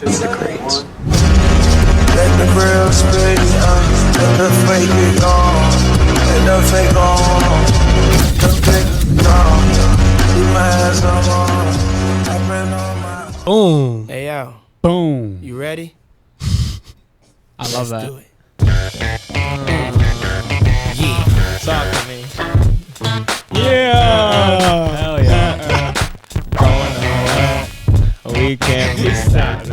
It's the greats. Let the real spit, let the fake be gone. Let the fake on. The fake gone. Keep my ass on. I've been on my. Boom. Hey, yo. Boom. You ready? I love Let's that. do it. Yeah. Talk to me. Yeah. Hell yeah. Going away. We can't be stopped.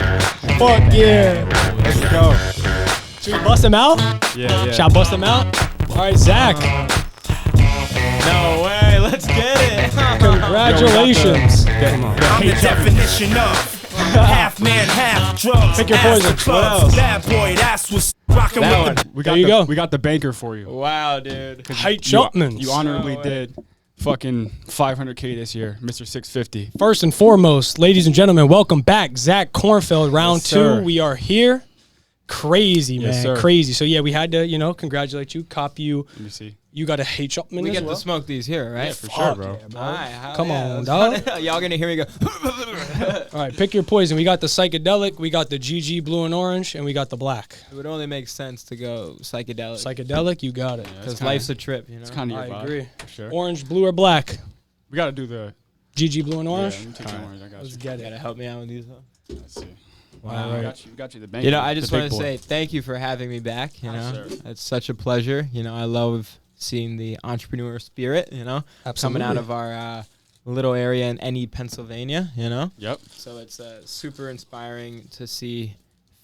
Fuck yeah. Let's go. Should we bust him out? Yeah. Shall I bust him out? All right, Zach. No way. Let's get it. Congratulations. I'm the definition of half man, half drugs. Pick your ass poison. to clubs. What else? That boy, that's what's rocking That with one. the. There you go. We got the banker for you. Wow, dude. Height Jumpman. You honorably No way. did fucking 500K this year, Mr. 650. First and foremost, ladies and gentlemen, welcome back. Zak Kornfeld, round Yes, 2. sir. We are here. Crazy, Yes, man. sir. Crazy. So, yeah, we had to, congratulate you. Cop you. Let me see. You got a Height Jumpman We as get well. to smoke these here, right? Yeah, for sure, bro. Yeah, bro. Alright, hell Come yeah, on, that's dog. fun. Y'all gonna hear me go. All right, pick your poison. We got the psychedelic, we got the GG blue and orange, and we got the black. It would only make sense to go psychedelic. Psychedelic, you got it. Because life's a trip, you know? It's kind of I your vibe. agree. For sure. Orange, blue, or black? We got to do the. GG blue and orange? Yeah, let me take the orange. I got Let's you. get You it. gotta help me out with these, though. Let's see. Wow. We got you the banker. You know, I just the want big to boy. say thank you for having me back. You know, sir. it's such a pleasure. You know, I love seeing the entrepreneur spirit. You know, coming out of our little area in Enid, Pennsylvania. You know, Yep. so it's super inspiring to see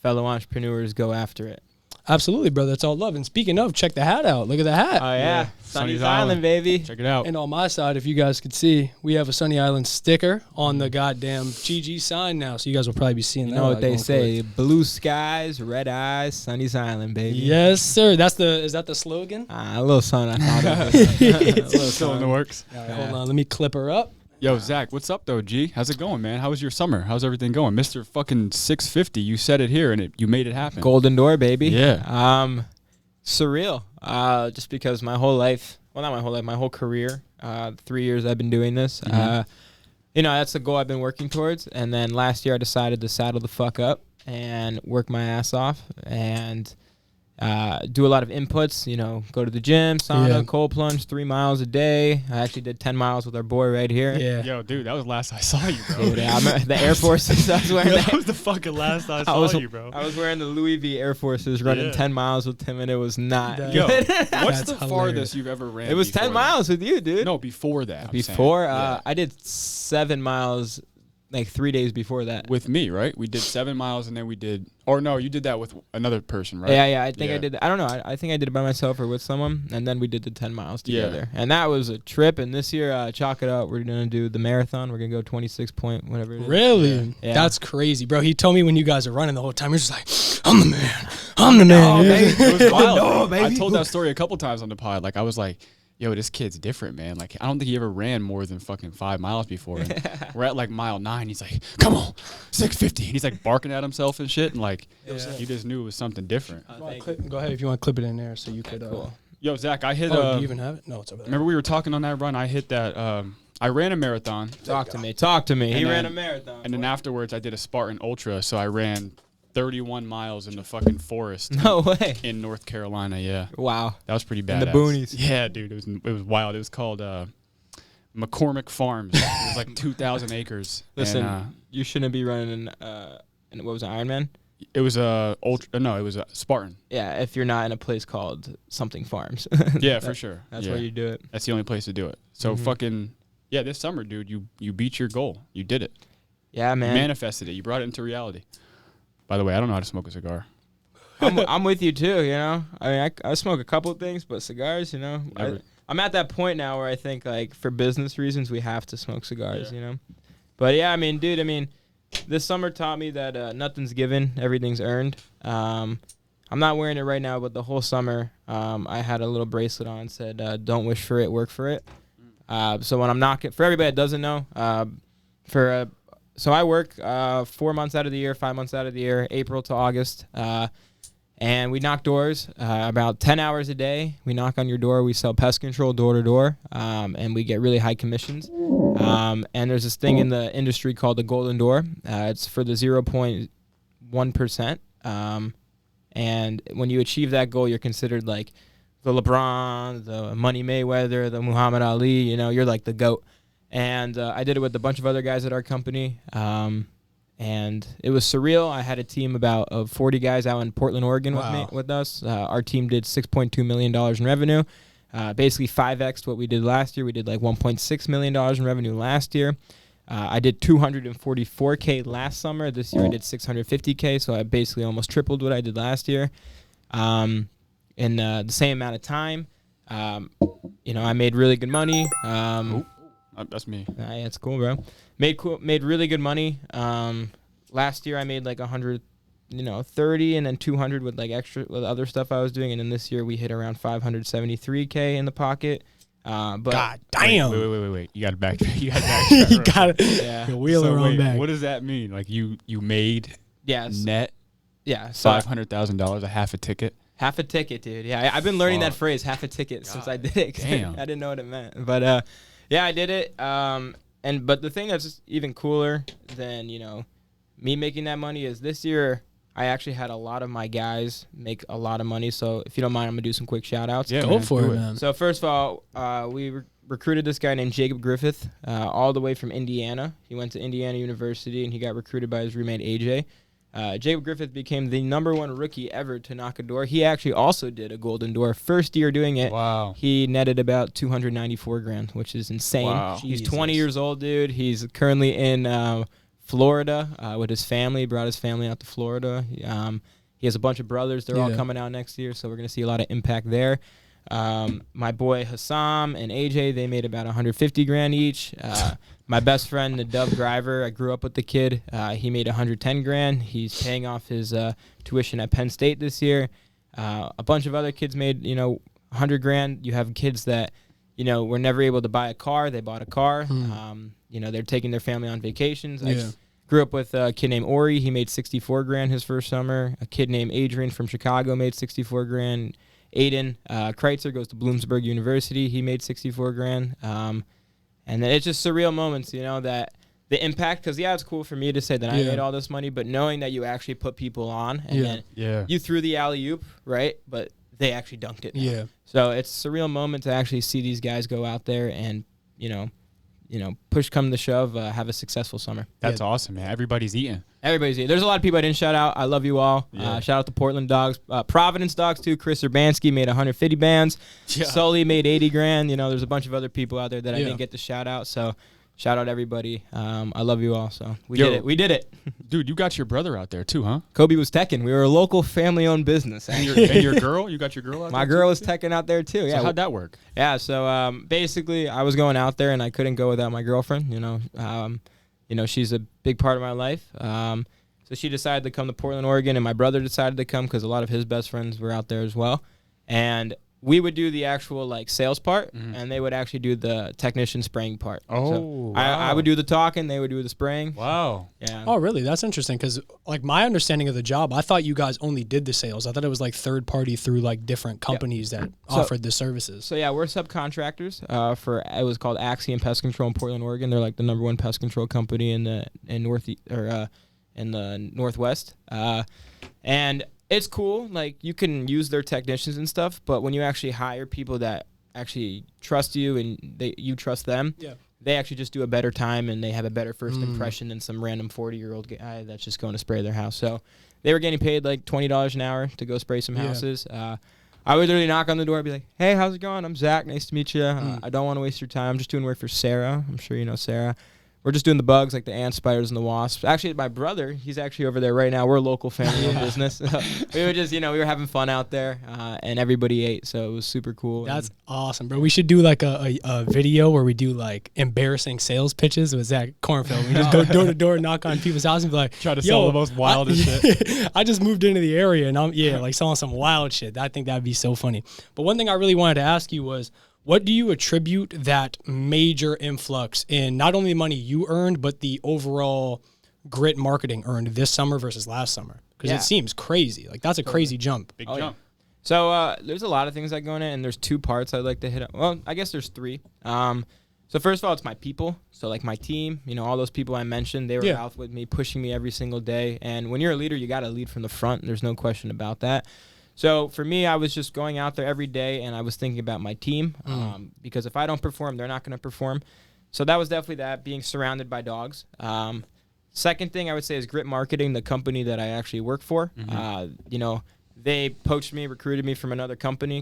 fellow entrepreneurs go after it. Absolutely, brother. That's all love. And speaking of, check the hat out. Look at the hat. Oh yeah, Yeah. Sunny's Sunny's Island, Island. baby. Check it out. And on my side, if you guys could see, we have a Sunny Island sticker on the goddamn GG sign now. So you guys will probably be seeing You that. know what they going say: blue skies, red eyes, Sunny's Island, baby. forward. Yes, sir. Is that the slogan? A little son, I thought of it. Still in the works. All right, hold on. Let me clip her up. Yo, Zach, what's up though, G? How's it going, man? How was your summer? How's everything going, Mr. Fucking 650? You said it here, and you made it happen. Golden Door, baby. Yeah. Surreal. Just because my whole life, well, not my whole life, my whole career, 3 years I've been doing this. You know, that's the goal I've been working towards. And then last year I decided to saddle the fuck up and work my ass off and do a lot of inputs, you know, go to the gym, sauna, Yeah. cold plunge, 3 miles a day. I actually did 10 miles with our boy right here. Yeah. Yo, dude, that was last I saw you, bro. Dude, I'm the Air Forces. I was wearing That was the fucking last I saw you, bro. I was wearing the Louis V Air Forces running Yeah. 10 miles with him, and it was not That- Yo, good. what's That's the hilarious. farthest you've ever ran? It was 10 before miles with you, dude. that? No, before that. I'm Before, saying. Yeah. I did 7 miles, like 3 days before that. With me, right? We did 7 miles, and then we did, or no, you did that with another person, right? Yeah, I think I Yeah. did. I don't know. I think I did it by myself or with someone, and then we did the 10 miles Yeah. together. And that was a trip. And this year, chalk it up. We're gonna do the marathon. We're gonna go 26 point, whatever it is. Really? Yeah. That's crazy, bro. He told me when you guys are running the whole time, you're just like, I'm the man. I'm the man. It was wild. No, man. I baby. told that story a couple times on the pod. Like, I was like, yo, this kid's different, man. Like, I don't think he ever ran more than fucking 5 miles before. And we're at like mile 9. He's like, come on, 650. And he's like barking at himself and shit. And like, you just knew it was something different. Go ahead if you want to clip it in there so you could. Cool. Yo, Zach, I hit, Oh, do you even have it? No, it's over there. remember we were talking on that run? I hit that, I ran a marathon. Talk to me. Talk to me. He And ran a then- marathon. And then afterwards, I did a Spartan Ultra. So I ran 31 miles in the fucking forest no way. in North Carolina. Yeah. Wow. That was pretty bad. In the boonies. Yeah, dude. It was wild. It was called McCormick Farms. It was like 2,000 acres. Listen, And, you shouldn't be running in what was it, Ironman? it was a ultra. No, it was a Spartan. Yeah, if you're not in a place called something farms. Yeah, for sure. That's yeah. where you do it. That's the only place to do it. So fucking yeah, this summer, dude, you beat your goal. You did it. Yeah, You man. manifested it. You brought it into reality. By the way, I don't know how to smoke a cigar. I'm with you too, you know. I mean, I smoke a couple of things, but cigars, you know. Never. I'm at that point now where I think, like, for business reasons, we have to smoke cigars, Yeah. you know. But yeah, I mean, dude, this summer taught me that nothing's given, everything's earned. I'm not wearing it right now, but the whole summer, I had a little bracelet on that said, "Don't wish for it, work for it." So when I'm not, for everybody that doesn't know, so I work 4 months out of the year, 5 months out of the year, April to August. And we knock doors about 10 hours a day. We knock on your door. We sell pest control door to door, and we get really high commissions. And there's this thing in the industry called the golden door. It's for the 1%. And when you achieve that goal, you're considered like the LeBron, the Money Mayweather, the Muhammad Ali. You know, you're like the GOAT. And I did it with a bunch of other guys at our company. And it was surreal. I had a team of 40 guys out in Portland, Oregon with us. Our team did $6.2 million in revenue. Basically 5x'd what we did last year. We did like $1.6 million in revenue last year. I did 244K last summer. This year I did 650K, so I basically almost tripled what I did last year in the same amount of time. I made really good money. That's me. Yeah, it's cool, bro. Made really good money. Last year I made like 130 and then 200 with like extra with other stuff I was doing, and then this year we hit around 573K in the pocket. But God damn. Wait. You got to back. You got to Yeah. wheel around back. What does that mean? Like you made net so $500,000 a half a ticket? Half a ticket, dude. Yeah, I've been learning that phrase, half a ticket, since I did it. Damn. I didn't know what it meant. But yeah, I did it. But the thing that's even cooler than, me making that money is this year I actually had a lot of my guys make a lot of money. So if you don't mind, I'm going to do some quick shout outs. Yeah, go for it, man. So first of all, we recruited this guy named Jacob Griffith all the way from Indiana. He went to Indiana University, and he got recruited by his roommate, AJ. Jacob Griffith became the #1 rookie ever to knock a door. He actually also did a Golden Door. First year doing it, wow. He netted about $294,000, which is insane. Wow. He's 20 years old, dude. He's currently in Florida with his family. He brought his family out to Florida. He has a bunch of brothers. They're all coming out next year, so we're going to see a lot of impact there. My boy Hassam and AJ, they made about $150,000 each. My best friend, the Dove Driver, I grew up with the kid. He made $110,000. He's paying off his tuition at Penn State this year. A bunch of other kids made, $100,000. You have kids that, were never able to buy a car. They bought a car. They're taking their family on vacations. I grew up with a kid named Ori. He made $64,000 his first summer. A kid named Adrian from Chicago made $64,000. Aiden Kreitzer goes to Bloomsburg University. He made $64,000. And then it's just surreal moments, that the impact, because, it's cool for me to say that I made all this money, but knowing that you actually put people on and then you threw the alley-oop, right? But they actually dunked it. Yeah. So it's a surreal moment to actually see these guys go out there and, push come to shove, have a successful summer. That's awesome, man. Everybody's eating. Everybody's eating. There's a lot of people I didn't shout out. I love you all. Shout out to Portland Dogs. Providence Dogs, too. Chris Urbanski made 150 bands. Yeah. Sully made $80,000. There's a bunch of other people out there that I didn't get to shout out. So shout out everybody. I love you all. So we did it. We did it. Dude, you got your brother out there, too, huh? Kobe was teching. We were a local family-owned business. And your girl? You got your girl out there? My girl was teching out there, too. So how'd that work? Yeah, so basically I was going out there, and I couldn't go without my girlfriend. She's a big part of my life. So she decided to come to Portland, Oregon, and my brother decided to come because a lot of his best friends were out there as well. And we would do the actual sales part, and they would actually do the technician spraying part. Oh, so wow. I would do the talking, they would do the spraying. Wow. Yeah. Oh, really? That's interesting because, my understanding of the job, I thought you guys only did the sales. I thought it was third party through different companies that offered the services. So we're subcontractors for it was called Axiom Pest Control in Portland, Oregon. They're the #1 pest control company in the Northwest, and it's cool. You can use their technicians and stuff, but when you actually hire people that actually trust you and you trust them, they actually just do a better time and they have a better first impression than some random 40-year-old guy that's just going to spray their house. So they were getting paid $20 an hour to go spray some houses. I would literally knock on the door and be like, "Hey, how's it going? I'm Zach. Nice to meet you. I don't want to waste your time. I'm just doing work for Sarah. I'm sure you know Sarah. We're just doing the bugs, the ants, spiders, and the wasps." Actually, my brother, he's actually over there right now. We're a local family-owned business. We were just, we were having fun out there, and everybody ate, so it was super cool. That's awesome, bro. We should do a video where we do embarrassing sales pitches with Zak Kornfeld. We just go door to door, knock on people's houses, and be like, try to sell the most wildest shit. I just moved into the area, and I'm selling some wild shit. I think that'd be so funny. But one thing I really wanted to ask you was, what do you attribute that major influx in not only the money you earned, but the overall grit marketing earned this summer versus last summer? Because it seems crazy. That's a crazy jump. Big jump. Yeah. So there's a lot of things that go in it, and there's two parts I'd like to hit up. Well, I guess there's three. So So first of all, it's my people. So like my team, all those people I mentioned, they were Yeah. out with me, pushing me every single day. And when you're a leader, you got to lead from the front. There's no question about that. So for me, I was just going out there every day, and I was thinking about my team because if I don't perform, they're not going to perform. So that was definitely that, being surrounded by dogs. Second thing I would say is Grit Marketing, the company that I actually work for. They poached me, recruited me from another company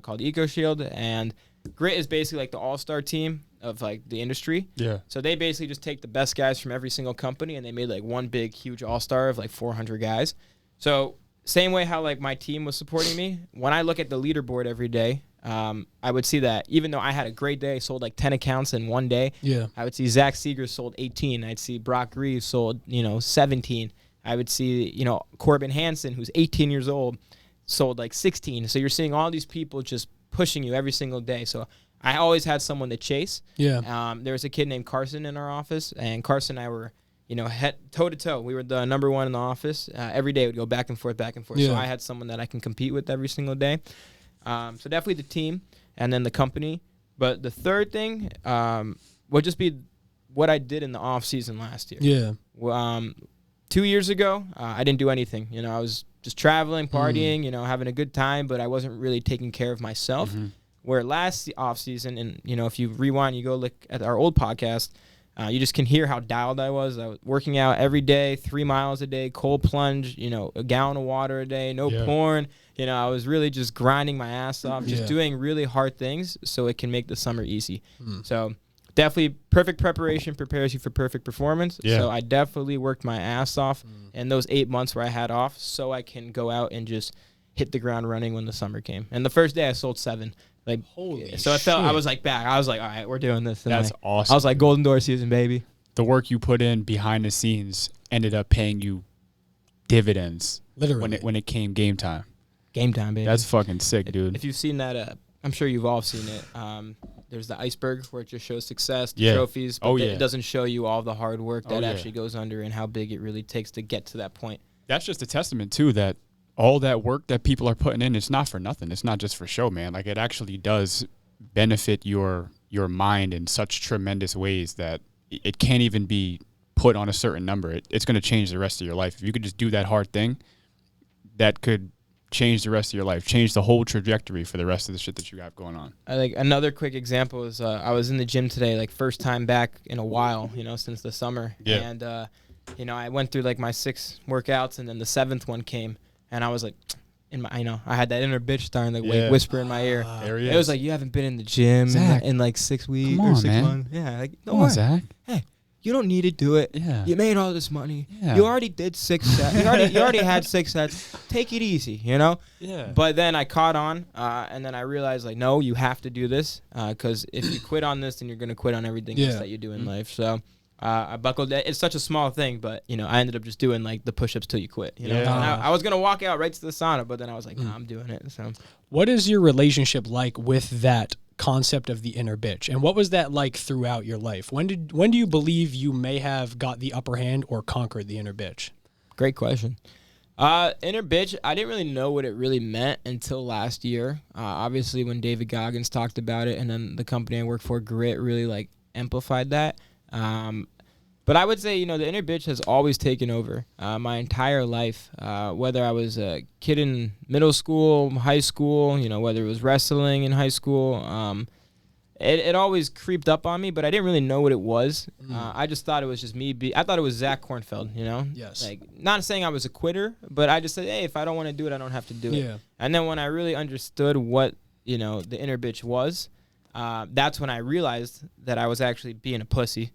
called EcoShield, and Grit is basically like the all-star team of like the industry. Yeah. So they basically just take the best guys from every single company, and they made like one big, huge all-star of like 400 guys. So same way how like my team was supporting me, when I look at the leaderboard every day, I would see that even though I had a great day, sold like 10 accounts in one day. Yeah. I would see Zach Seeger sold 18. I'd see Brock Reeves sold, 17. I would see, Corbin Hansen, who's 18 years old, sold like 16. So you're seeing all these people just pushing you every single day. So I always had someone to chase. Yeah. There was a kid named Carson in our office, and Carson and I were, head toe to toe. We were the number one in the office. Every day we'd go back and forth, back and forth. Yeah. So I had someone that I can compete with every single day. So definitely the team and then the company. But the third thing would just be what I did in the off season last year. Yeah. 2 years ago, I didn't do anything. I was just traveling, partying, having a good time, but I wasn't really taking care of myself. Where last off season, and if you rewind, you go look at our old podcast, you just can hear how dialed I was. I was working out every day, 3 miles a day, cold plunge, a gallon of water a day, no porn. I was really just grinding my ass off, just doing really hard things so it can make the summer easy. So definitely perfect preparation prepares you for perfect performance. Yeah. So I definitely worked my ass off in those 8 months where I had off so I can go out and just hit the ground running when the summer came. And the first day I sold 7. Like, Holy so I felt, I shit. was like back. I was like, all right, we're doing this. And That's like, awesome. I was like, Golden Door season, baby. The work you put in behind the scenes ended up paying you dividends Literally. when it came game time. Game time, baby. That's fucking sick, dude. If you've seen that, I'm sure you've all seen it. There's the iceberg where it just shows success, the Yeah. trophies, but Yeah. it doesn't show you all the hard work that Yeah. actually goes under and how big it really takes to get to that point. That's just a testament too that all that work that people are putting in, it's not for nothing. It's not just for show, man. Like, it actually does benefit your mind in such tremendous ways that it can't even be put on a certain number. It's going to change the rest of your life. If you could just do that hard thing, that could change the rest of your life, change the whole trajectory for the rest of the shit that you have going on. Like another quick example is I was in the gym today, like first time back in a while, since the summer. Yeah. And I went through like my 6 workouts, and then the 7th one came, and I was like, I had that inner bitch starting to Yeah. whisper in my ear. There he It was is. like, you haven't been in the gym Zach, in like 6 weeks come or on, 6 man. months. Yeah, like don't Come on, worry. Zach. Hey, you don't need to do it. Yeah. You made all this money. Yeah. You already did 6 sets. You already had 6 sets. Take it easy, Yeah. But then I caught on, and then I realized, like, no, you have to do this, because if you quit on this, then you're going to quit on everything else Yeah. that you do in life. So I buckled. It's such a small thing, but, I ended up just doing, like, the push-ups till you quit. Yeah. And I was going to walk out right to the sauna, but then I was like, nah, I'm doing it. So What is your relationship like with that concept of the inner bitch, and what was that like throughout your life? When do you believe you may have got the upper hand or conquered the inner bitch? great question. Inner bitch, I didn't really know what it really meant until last year. Obviously, when David Goggins talked about it, and then the company I work for, Grit, really like amplified that. But I would say, the inner bitch has always taken over my entire life. Whether I was a kid in middle school, high school, whether it was wrestling in high school, it always creeped up on me, but I didn't really know what it was. I just thought it was just me. I thought it was Zak Kornfeld, Yes. Like, not saying I was a quitter, but I just said, hey, if I don't want to do it, I don't have to do it. Yeah. And then when I really understood what, the inner bitch was, that's when I realized that I was actually being a pussy.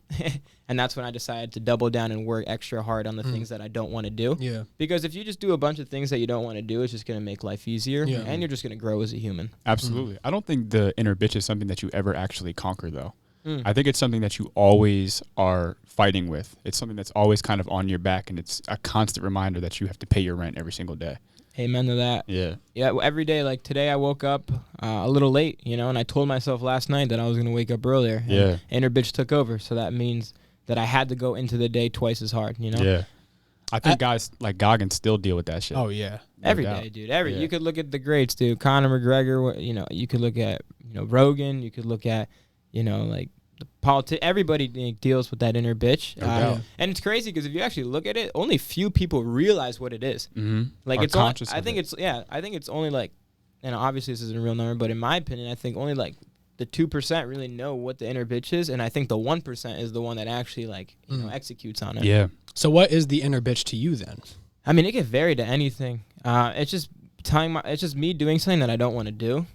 And that's when I decided to double down and work extra hard on the things that I don't want to do. Yeah. Because if you just do a bunch of things that you don't want to do, it's just going to make life easier. Yeah. And you're just going to grow as a human. Absolutely. I don't think the inner bitch is something that you ever actually conquer, though. Mm. I think it's something that you always are fighting with. It's something that's always kind of on your back, and it's a constant reminder that you have to pay your rent every single day. Amen to that. Yeah. Yeah, every day, like today I woke up a little late, and I told myself last night that I was going to wake up earlier. And Yeah. inner bitch took over, so that means that I had to go into the day twice as hard, Yeah. I think guys like Goggins still deal with that shit. Oh yeah. No Every doubt. day, dude. Yeah. You could look at the greats, dude. Conor McGregor, you could look at, Rogan. You could look at, like everybody deals with that inner bitch. doubt. And it's crazy because if you actually look at it, only few people realize what it is. Like Are it's only, conscious I of think it. I think it's only like, and obviously this isn't a real number, but in my opinion, I think only like the 2% really know what the inner bitch is, and I think the 1% is the one that actually like executes on it. Yeah. So what is the inner bitch to you then? I mean, it can vary to anything. It's just it's just me doing something that I don't want to do,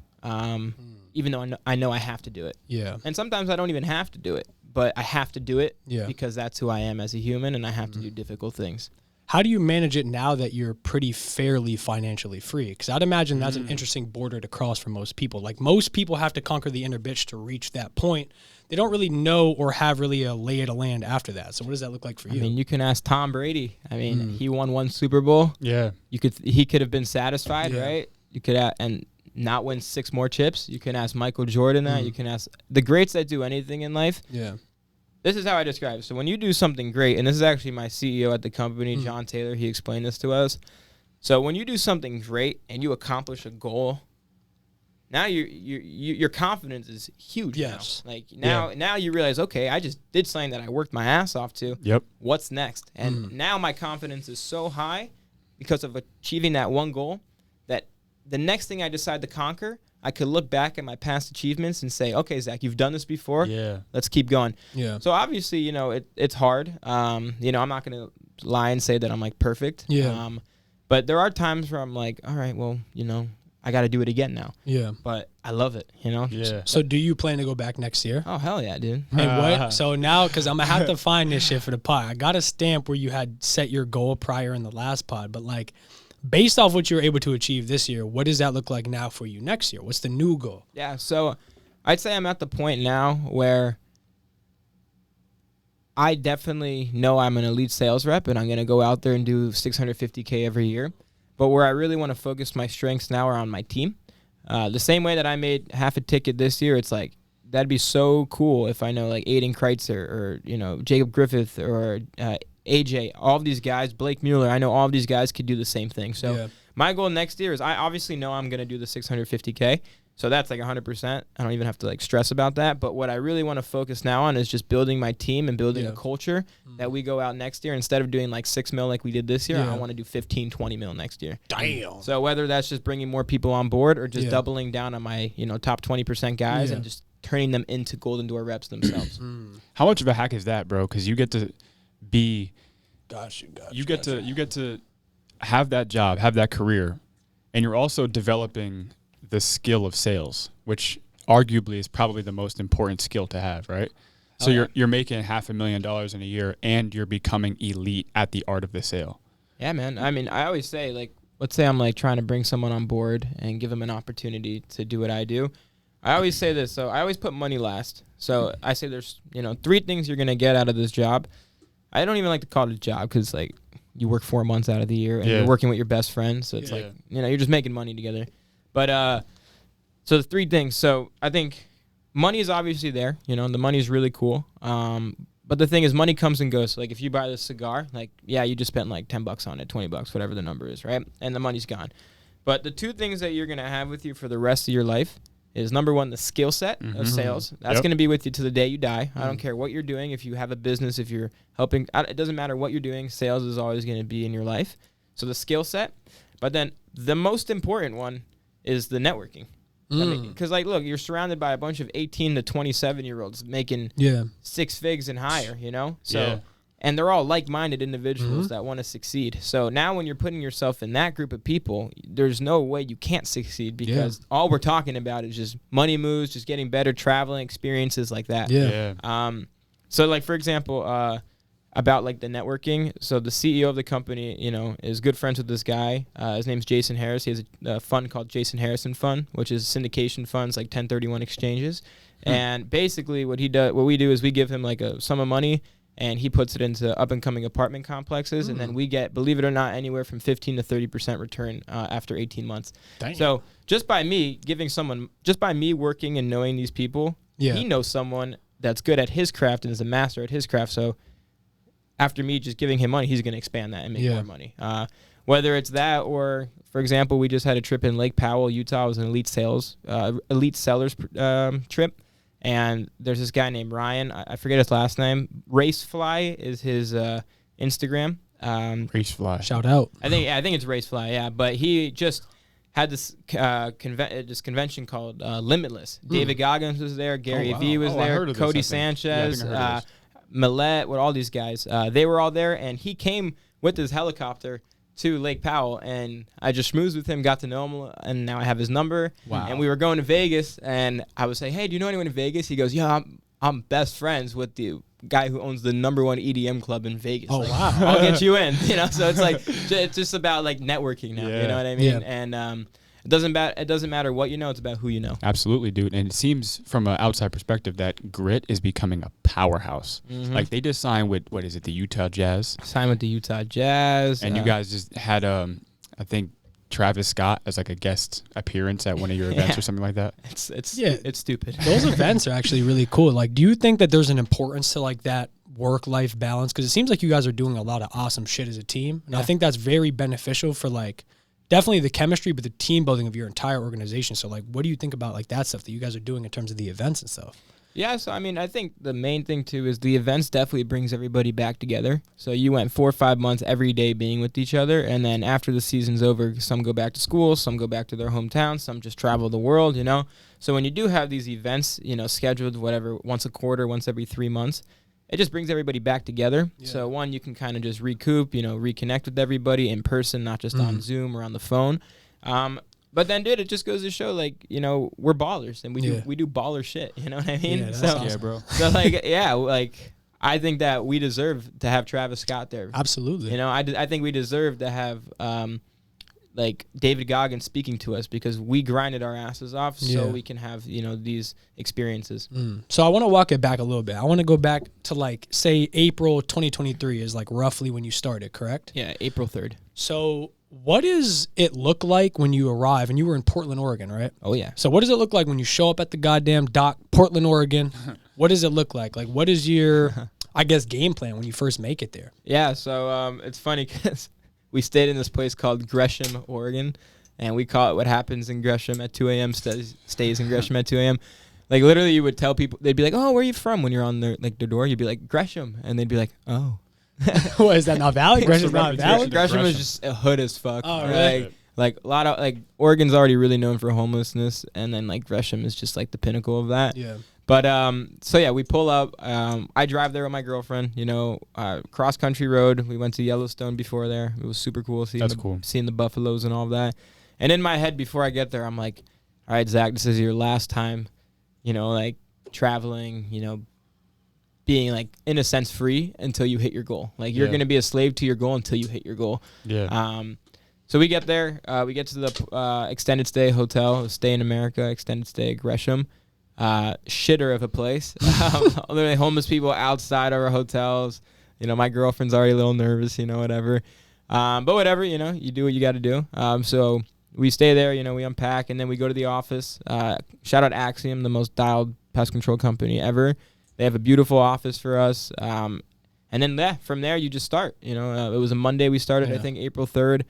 even though I know I have to do it. Yeah. And sometimes I don't even have to do it, but I have to do it Yeah. because that's who I am as a human, and I have to do difficult things. How do you manage it now that you're pretty fairly financially free? Because I'd imagine that's an interesting border to cross for most people. Like most people have to conquer the inner bitch to reach that point. They don't really know or have really a lay of the land after that. So what does that look like for you? I mean, you can ask Tom Brady. I mean, he won 1 Super Bowl. Yeah. He could have been satisfied, Yeah. right? You could and not win 6 more chips. You can ask Michael Jordan that. You can ask the greats that do anything in life. Yeah. This is how I describe it. So when you do something great, and this is actually my CEO at the company, John Taylor, he explained this to us. So when you do something great and you accomplish a goal, now your confidence is huge. Yes. Now. Like now you realize, okay, I just did something that I worked my ass off to. Yep. What's next? And now my confidence is so high because of achieving that one goal that the next thing I decide to conquer, I could look back at my past achievements and say, okay, Zach, you've done this before. Yeah. Let's keep going. Yeah. So obviously, it's hard. I'm not going to lie and say that I'm like perfect. Yeah. But there are times where I'm like, all right, well, I got to do it again now. Yeah. But I love it, Yeah. So do you plan to go back next year? Oh, hell yeah, dude. And what? So now, because I'm going to have to find this shit for the pod. I got a stamp where you had set your goal prior in the last pod, but like, based off what you were able to achieve this year, what does that look like now for you next year? What's the new goal? Yeah, so I'd say I'm at the point now where I definitely know I'm an elite sales rep and I'm going to go out there and do $650K every year. But where I really want to focus my strengths now are on my team. The same way that I made half a ticket this year, it's like, that'd be so cool if I know like Aiden Kreitzer or, Jacob Griffith or AJ, all of these guys, Blake Mueller, I know all of these guys could do the same thing. So my goal next year is I obviously know I'm going to do the 650K. So that's like 100%. I don't even have to like stress about that. But what I really want to focus now on is just building my team and building a culture that we go out next year. Instead of doing like 6 mil like we did this year, I want to do 15, 20 mil next year. Damn. So whether that's just bringing more people on board or just doubling down on my, top 20% guys and just turning them into Golden Door reps themselves. How much of a hack is that, bro? Because you get to be, you get to have that job, have that career, and you're also developing the skill of sales, which arguably is probably the most important skill to have, right? So you're making $500,000 in a year, and you're becoming elite at the art of the sale. Yeah, man. I mean, I always say, like, let's say I'm like trying to bring someone on board and give them an opportunity to do what I do. I always say this, so I always put money last. So I say there's 3 things you're gonna get out of this job. I don't even like to call it a job because like you work 4 months out of the year and you're working with your best friend, so it's like you're just making money together. But so the 3 things. So I think money is obviously there. The money is really cool. But the thing is, money comes and goes. So like if you buy this cigar, like you just spent like $10 on it, $20, whatever the number is, right? And the money's gone. But the 2 things that you're gonna have with you for the rest of your life is number 1, the skill set of sales. That's going to be with you to the day you die. I don't care what you're doing. If you have a business, if you're helping, it doesn't matter what you're doing. Sales is always going to be in your life. So the skill set. But then the most important one is the networking. Because look, you're surrounded by a bunch of 18 to 27-year-olds making 6 figs and higher, So, and they're all like-minded individuals that want to succeed. So now when you're putting yourself in that group of people, there's no way you can't succeed because all we're talking about is just money moves, just getting better, traveling, experiences like that. So like, for example, about like the networking. So the CEO of the company, is good friends with this guy. His name's Jason Harris. He has a fund called Jason Harrison Fund, which is syndication funds, like 1031 exchanges. And basically what we do is we give him like a sum of money, and he puts it into up-and-coming apartment complexes, and then we get, believe it or not, anywhere from 15 to 30% return after 18 months. Dang. So just by me working and knowing these people, he knows someone that's good at his craft and is a master at his craft. So after me just giving him money, he's going to expand that and make more money. Whether it's that or, for example, we just had a trip in Lake Powell, Utah. It was an elite sellers trip. And there's this guy named Ryan. I forget his last name. Racefly is his Instagram. Racefly. Shout out. I think it's Racefly. Yeah, but he just had this this convention called Limitless. David Goggins was there. Gary Vee was I there. heard of this, Cody I think. Sanchez. Yeah, I think I heard of this. Millette. With all these guys. They were all there, and he came with his helicopter to Lake Powell, and I just schmoozed with him, got to know him, and now I have his number. Wow. And we were going to Vegas, and I was saying, hey, do you know anyone in Vegas? He goes, yeah, I'm best friends with the guy who owns the #1 EDM club in Vegas. Oh, Like, wow. I'll get you in, you know? So it's like, it's just about like networking now, you know what I mean? Yeah. And it doesn't matter what you know, it's about who you know. Absolutely, dude. And it seems from an outside perspective that grit is becoming a powerhouse. Like they just signed with, what is it, the Utah Jazz? Signed with the Utah Jazz. And you guys just had, I think, Travis Scott as like a guest appearance at one of your events or something like that. It's stupid. Those events are actually really cool. Like, do you think that there's an importance to like that work-life balance? Because it seems like you guys are doing a lot of awesome shit as a team, and I think that's very beneficial for like definitely the chemistry, but the team building of your entire organization. So, like, what do you think about like that stuff that you guys are doing in terms of the events and stuff? Yeah, so I mean, I think the main thing too is the events definitely brings everybody back together. So you went 4 or 5 months every day being with each other, and then after the season's over, some go back to school, some go back to their hometown, some just travel the world, you know. So when you do have these events, you know, scheduled whatever, once a quarter, once every 3 months, it just brings everybody back together. Yeah. So one, you can kind of just recoup, you know, reconnect with everybody in person, not just on Zoom or on the phone. But then, dude, it just goes to show, like, you know, we're ballers, and we do baller shit. You know what I mean? Yeah, that's Yeah, bro. So, like, yeah, like, I think that we deserve to have Travis Scott there. Absolutely. You know, I think we deserve to have, like, David Goggins speaking to us because we grinded our asses off so we can have, you know, these experiences. So I want to walk it back a little bit. I want to go back to, like, say April 2023 is, like, roughly when you started, correct? Yeah, April 3rd. So what does it look like when you arrive? And you were in Portland, Oregon, right? Oh, yeah. So what does it look like when you show up at the goddamn dock, Portland, Oregon? What does it look like? Like, what is your, I guess, game plan when you first make it there? Yeah, so it's funny because we stayed in this place called Gresham, Oregon, and we call it what happens in Gresham at 2 a.m. stays in Gresham at 2 a.m. Like, literally, you would tell people, they'd be like, oh, where are you from? When you're on their door, you'd be like, Gresham. And they'd be like, oh. What, is that not valid? Gresham's not valid? Gresham is just a hood as fuck. Oh, really? Like a lot of, like, Oregon's already really known for homelessness, and then, like, Gresham is just, like, the pinnacle of that. Yeah. But, so, yeah, we pull up. I drive there with my girlfriend, you know, cross-country road. We went to Yellowstone before there. It was super cool seeing the buffaloes and all of that. And in my head, before I get there, I'm like, all right, Zach, this is your last time, you know, like, traveling, you know, being, like, in a sense free until you hit your goal. Like, you're going to be a slave to your goal until you hit your goal. Yeah. So we get there. We get to the extended stay hotel, Stay in America, extended stay Gresham. Shitter of a place. Literally homeless people outside of our hotels. You know, my girlfriend's already a little nervous, you know, whatever. But whatever, you know, you do what you got to do. So we stay there, you know, we unpack, and then we go to the office. Shout out Axiom, the most dialed pest control company ever. They have a beautiful office for us. And then from there, you just start. You know, it was a Monday we started, I think April 3rd.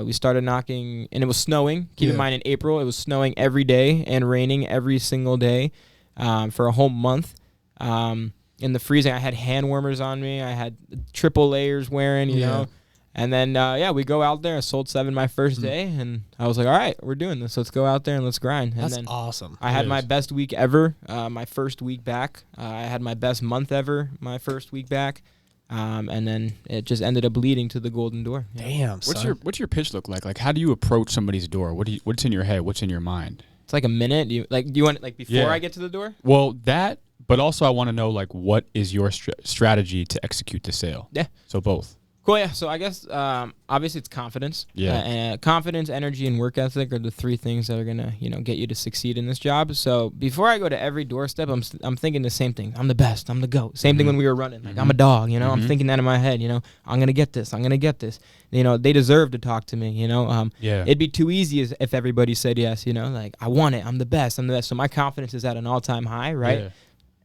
We started knocking, and it was snowing. Keep in mind, in April, it was snowing every day and raining every single day for a whole month. In the freezing, I had hand warmers on me. I had triple layers wearing, you know. And then, we go out there. I sold 7 my first day, and I was like, all right, we're doing this. Let's go out there and let's grind. And That's then awesome. I had my best week ever, my first week back. I had my best month ever, my first week back. And then it just ended up leading to the golden door. Damn, son. What's your pitch look like? Like, how do you approach somebody's door? What's in your head? What's in your mind? It's like a minute. Do you want like before I get to the door? Well, that, but also I want to know, like, what is your strategy to execute the sale? Yeah. So both. Cool, yeah. So I guess obviously it's confidence. Yeah. Confidence, energy, and work ethic are the 3 things that are gonna get you to succeed in this job. So before I go to every doorstep, I'm thinking the same thing. I'm the best. I'm the GOAT. Same thing when we were running. Like I'm a dog. I'm thinking that in my head. I'm gonna get this. I'm gonna get this. They deserve to talk to me. It'd be too easy if everybody said yes. Like I want it. I'm the best. I'm the best. So my confidence is at an all-time high, right? Yeah.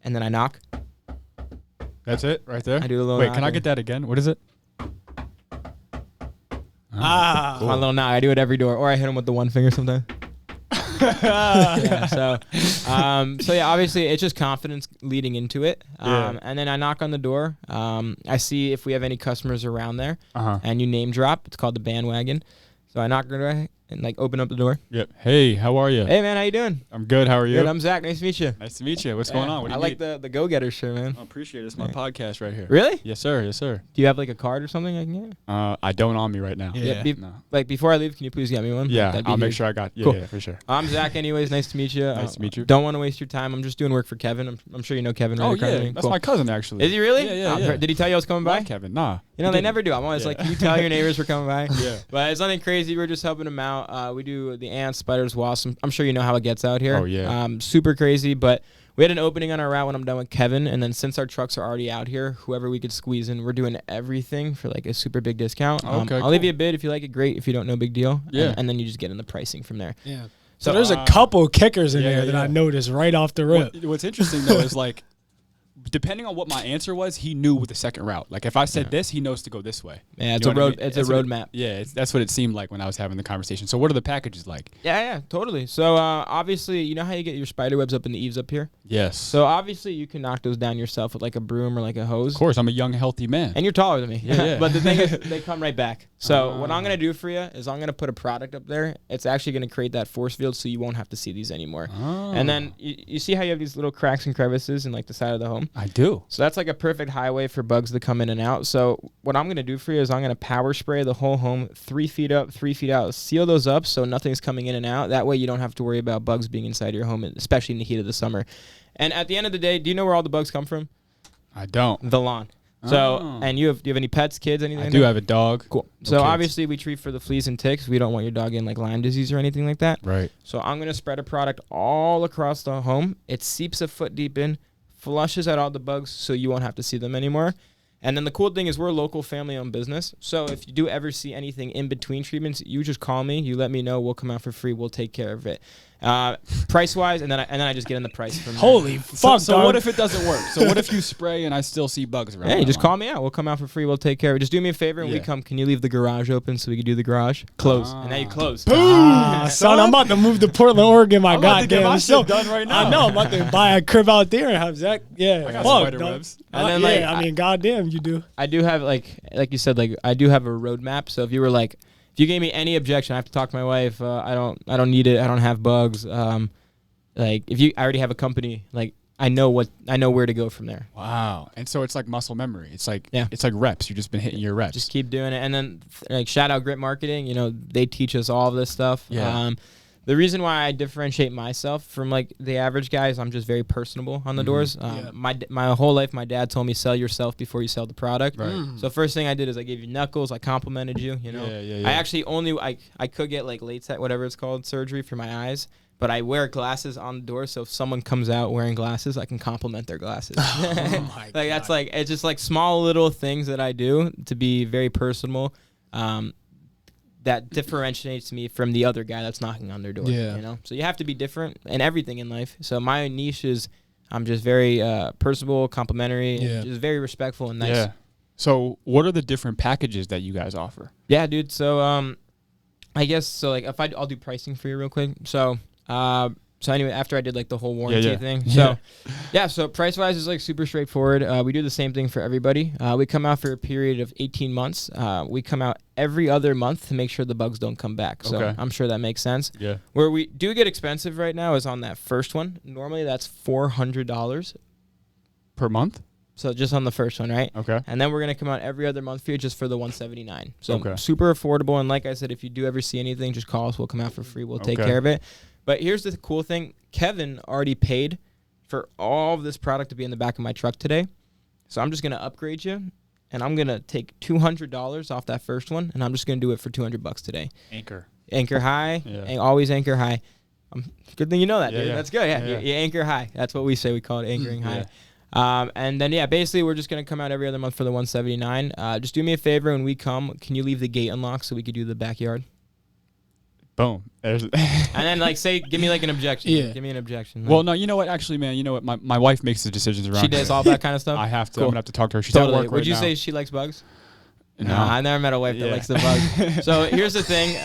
And then I knock. That's it, right there. I do a little. Wait, can I get that again? What is it? Cool. My little knock. I do it every door, or I hit him with the one finger sometimes. Yeah, so yeah, obviously it's just confidence leading into it. And then I knock on the door. I see if we have any customers around there, and you name drop. It's called the bandwagon. So I knock on the door and like open up the door. Yep. Hey, how are you? Hey man, how you doing? I'm good. How are you? Good. I'm Zach. Nice to meet you. Nice to meet you. What's going on? What do I you like need? the go-getter shirt, man. I appreciate it. It's my podcast right here. Really? Yes, sir. Yes, sir. Do you have like a card or something I can get? I don't on me right now. Yeah. No. Like before I leave, can you please get me one? Yeah, That'd be I'll make huge. sure I got. Yeah, Cool. yeah, for sure. I'm Zach. Anyways, nice to meet you. Nice to meet you. Don't want to waste your time. I'm just doing work for Kevin. I'm sure you know Kevin. Right? Oh yeah, Cool. that's my cousin actually. Is he really? Yeah, yeah. Did he tell you I was coming by? Love Kevin. Nah. You know, they never do. I'm always like, can you tell your neighbors we're coming by? Yeah. But it's nothing crazy. We're just helping them out. We do the ants, spiders, wasps. I'm sure you know how it gets out here. Oh, yeah. Super crazy. But we had an opening on our route when I'm done with Kevin. And then since our trucks are already out here, whoever we could squeeze in, we're doing everything for like a super big discount. Okay, I'll leave cool. you a bid. If you like it, great. If you don't, no big deal. Yeah. And then you just get in the pricing from there. Yeah. So, So there's a couple kickers in yeah, there yeah, that I yeah. noticed right off the rip. What's interesting though is like, depending on what my answer was, he knew with the second route. Like if I said this, he knows to go this way. Yeah, it's You a know what I road. mean? It's a That's what it- roadmap. Yeah, that's what it seemed like when I was having the conversation. So what are the packages like? Yeah, totally. So obviously, you know how you get your spider webs up in the eaves up here? Yes. So obviously, you can knock those down yourself with like a broom or like a hose. of course, I'm a young, healthy man. And you're taller than me. Yeah. But the thing is, they come right back. So what I'm going to do for you is I'm going to put a product up there. It's actually going to create that force field so you won't have to see these anymore. And then you see how you have these little cracks and crevices in like the side of the home? I do. So that's like a perfect highway for bugs to come in and out. So what I'm going to do for you is I'm going to power spray the whole home 3 feet up, 3 feet out. Seal those up so nothing's coming in and out. That way you don't have to worry about bugs being inside your home, especially in the heat of the summer. And at the end of the day, do you know where all the bugs come from? I don't. The lawn. So, Oh. and do you have any pets, kids, anything? I like do that? have a dog. Cool. So kids. obviously we treat for the fleas and ticks. We don't want your dog getting like Lyme disease or anything like that. Right. So I'm going to spread a product all across the home. It seeps a foot deep in, flushes out all the bugs so you won't have to see them anymore. And then the cool thing is we're a local family-owned business. So if you do ever see anything in between treatments, you just call me. You let me know. We'll come out for free. We'll take care of it. Price-wise, and then I just get in the price from there. Holy fuck, So dog. what if it doesn't work? So what if you spray and I still see bugs around? Yeah, you my just lawn? call me out. We'll come out for free. We'll take care of it. Just do me a favor when we Yeah. come. Can you leave the garage open so we can do the garage? Close. And now you close. Son, I'm about to move to Portland, Oregon. My I'm about to get goddamn my self. shit done right now. I know. I'm about to buy a crib out there and have Zach. Yeah, I got fuck, spider dog. webs. And then, Yeah, like, I mean, goddamn, you do. I do have like you said, like I do have a roadmap. So if you were like, if you gave me any objection, I have to talk to my wife. I don't need it. I don't have bugs. Like if I already have a company, like I know where to go from there. Wow. And so it's like muscle memory. It's like Yeah. it's like reps. You've just been hitting your reps. Just keep doing it. And then like shout out Grit Marketing. You know, they teach us all of this stuff. Yeah. The reason why I differentiate myself from like the average guy is I'm just very personable on the doors. Yeah. My whole life, my dad told me sell yourself before you sell the product. Right. So first thing I did is I gave you knuckles. I complimented you. You know, Yeah. I actually I could get like LASIK, whatever it's called, surgery for my eyes. But I wear glasses on the door, so if someone comes out wearing glasses, I can compliment their glasses. Oh my Like that's like it's just like small little things that I do to be very personal. That differentiates me from the other guy that's knocking on their door. Yeah. You know, so you have to be different in everything in life. So my niche is I'm just very personable, complimentary, Yeah. and just very respectful and nice. Yeah. So what are the different packages that you guys offer? Yeah, dude. So I guess so. Like if I'll do pricing for you real quick. So anyway, after I did like the whole warranty yeah. thing, so yeah, so price wise is like super straightforward. We do the same thing for everybody. We come out for a period of 18 months. We come out every other month to make sure the bugs don't come back. So Okay. I'm sure that makes sense. Yeah. Where we do get expensive right now is on that first one. Normally that's $400. Per month? So just on the first one, right? Okay. And then we're gonna come out every other month for you just for the $179. So Okay. super affordable. And like I said, if you do ever see anything, just call us. We'll come out for free. We'll take Okay. care of it. But here's the cool thing: Kevin already paid for all of this product to be in the back of my truck today. So I'm just gonna upgrade you, and I'm gonna take $200 off that first one, and I'm just gonna do it for $200 today. Anchor. Anchor high, Yeah. always anchor high. Good thing you know that, Yeah, dude. yeah. That's good. Yeah, Yeah. You anchor high. That's what we say. We call it anchoring high. Yeah. And then basically we're just gonna come out every other month for the $179. Just do me a favor when we come. Can you leave the gate unlocked so we could do the backyard? Boom. There's And then give me like an objection. Yeah. Give me an objection. Well, no, you know what? Actually, man, you know what? My wife makes the decisions around she does here. all that kind of stuff. I have to. Cool. I'm gonna have to talk to her. She's Totally. at work right Would you now. say she likes bugs? No. I never met a wife that likes the bug. So here's the thing.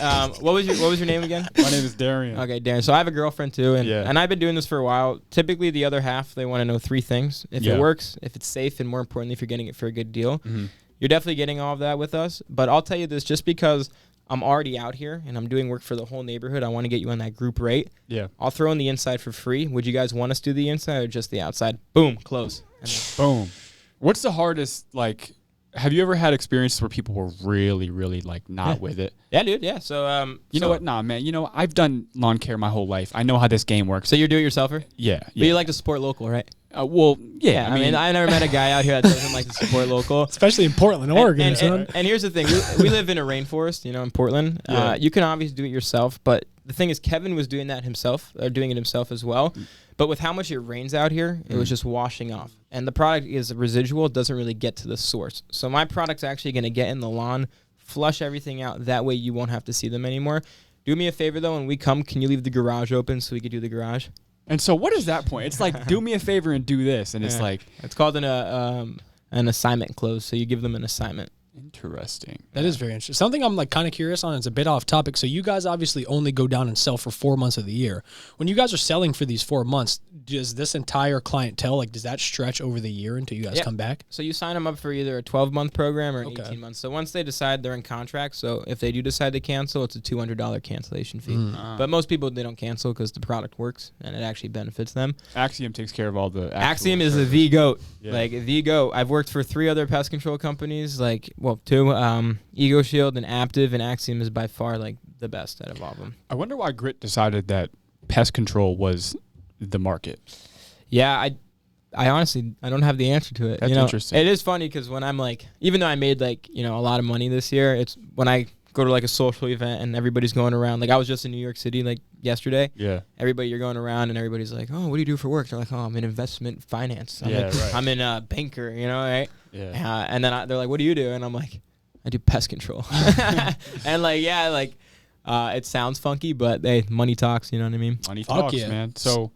What was your name again? My name is Darrian. Okay, Darren. So I have a girlfriend too, and I've been doing this for a while. Typically, the other half, they want to know 3 things: if it works, if it's safe, and more importantly, if you're getting it for a good deal. Mm-hmm. You're definitely getting all of that with us. But I'll tell you this, just because I'm already out here and I'm doing work for the whole neighborhood, I want to get you on that group rate. Yeah. I'll throw in the inside for free. Would you guys want us to do the inside or just the outside? Boom, close. Boom. What's the hardest, like, have you ever had experiences where people were really, really, like, not with it? Yeah, dude. Yeah. So, you know what? Nah, man. You know, I've done lawn care my whole life. I know how this game works. So you're do-it-yourselfer? Yeah. But you like to support local, right? Well, yeah. I mean, I never met a guy out here that doesn't like to support local. Especially in Portland, Oregon. And here's the thing. We live in a rainforest, you know, in Portland. Yeah. You can obviously do it yourself, but the thing is Kevin was doing that himself, or doing it himself as well. But with how much it rains out here, it was just washing off. And the product is residual. It doesn't really get to the source. So my product's actually going to get in the lawn, flush everything out. That way you won't have to see them anymore. Do me a favor, though. When we come, can you leave the garage open so we could do the garage? And so what is that point? It's like, do me a favor and do this. And it's like. It's called an assignment close. So you give them an assignment. Interesting. That is very interesting. Something I'm like kind of curious on. It's a bit off topic. So you guys obviously only go down and sell for 4 months of the year. When you guys are selling for these 4 months, does this entire clientele, like, does that stretch over the year until you guys come back? So you sign them up for either a 12-month program or an 18 months. So once they decide they're in contract, so if they do decide to cancel, it's a $200 cancellation fee. But most people, they don't cancel because the product works and it actually benefits them. Axiom takes care of all the. Axiom is the GOAT. Yeah. Like the GOAT. I've worked for 3 other pest control companies, like, well, 2, Ego Shield and Aptiv, and Axiom is by far like the best out of all of them. I wonder why Grit decided that pest control was the market. Yeah, I honestly, I don't have the answer to it. That's interesting. It is funny because when I'm like, even though I made like, you know, a lot of money this year, it's when I go to like a social event and everybody's going around. Like I was just in New York City like yesterday. Yeah. Everybody, you're going around and everybody's like, oh, what do you do for work? They're like, oh, I'm in investment finance. I'm in a banker, you know, right? Yeah. And then they're like, what do you do? And I'm like, I do pest control. And like, yeah, like it sounds funky, but hey, money talks, you know what I mean? Money talks, man. So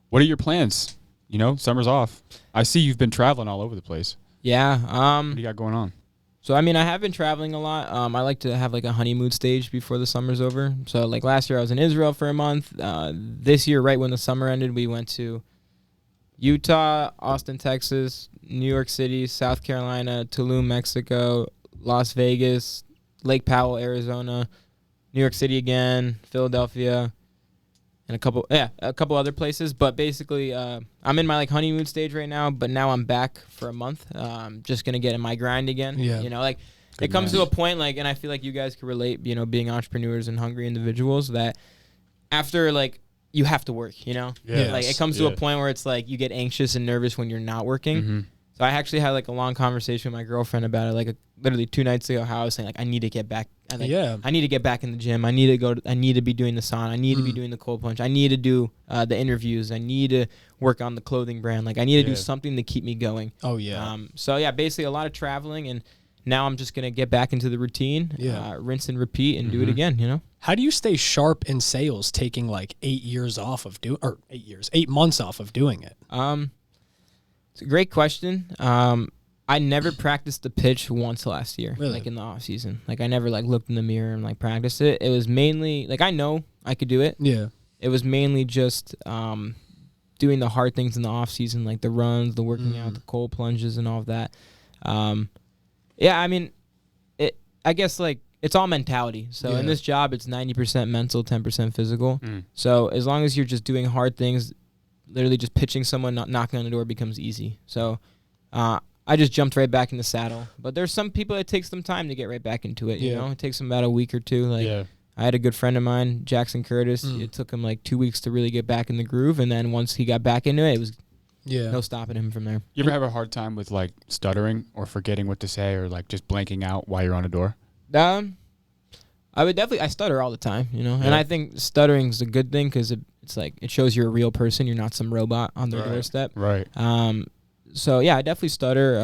what are your plans? You know, summer's off. I see you've been traveling all over the place. Yeah. What do you got going on? So, I mean, I have been traveling a lot. I like to have like a honeymoon stage before the summer's over. So, like last year I was in Israel for a month. This year, right when the summer ended, we went to Utah, Austin, Texas, New York City, South Carolina, Tulum, Mexico, Las Vegas, Lake Powell, Arizona, New York City again, Philadelphia, and a couple other places. But basically, I'm in my like honeymoon stage right now. But now I'm back for a month. Just gonna get in my grind again. Yeah. You know, like Good it comes man. to a point, like, and I feel like you guys can relate. You know, being entrepreneurs and hungry individuals, that after like you have to work. You know, Yes. like it comes to a point where it's like you get anxious and nervous when you're not working. Mm-hmm. So I actually had like a long conversation with my girlfriend about it, like literally 2 nights ago. How I was saying like I need to get back. I need to get back in the gym. I need to be doing the sauna. I need to be doing the cold plunge. I need to do the interviews. I need to work on the clothing brand. Like I need to do something to keep me going. Oh yeah. So yeah, basically a lot of traveling, and now I'm just gonna get back into the routine. Rinse and repeat, and do it again. You know. How do you stay sharp in sales, taking like 8 months off of doing it? It's a great question. I never practiced the pitch once last year, Really? like in the off season. Like I never like looked in the mirror and like practiced it. It was mainly like I know I could do it. Yeah. It was mainly just doing the hard things in the off season, like the runs, the working out, the cold plunges, and all of that. Yeah, I mean, I guess like it's all mentality. So in this job, it's 90% mental, 10% physical. So as long as you're just doing hard things, literally just pitching someone, not knocking on the door becomes easy. So I just jumped right back in the saddle. But there's some people it takes them time to get right back into it. You know, it takes them about a week or two. Like I had a good friend of mine, Jackson Curtis. It took him like 2 weeks to really get back in the groove, and then once he got back into it, it was no stopping him from there. You ever have a hard time with like stuttering or forgetting what to say or like just blanking out while you're on a door? I would definitely. I stutter all the time, you know, and I think stuttering's a good thing because it's like it shows you're a real person. You're not some robot on their doorstep. Right. So yeah, I definitely stutter.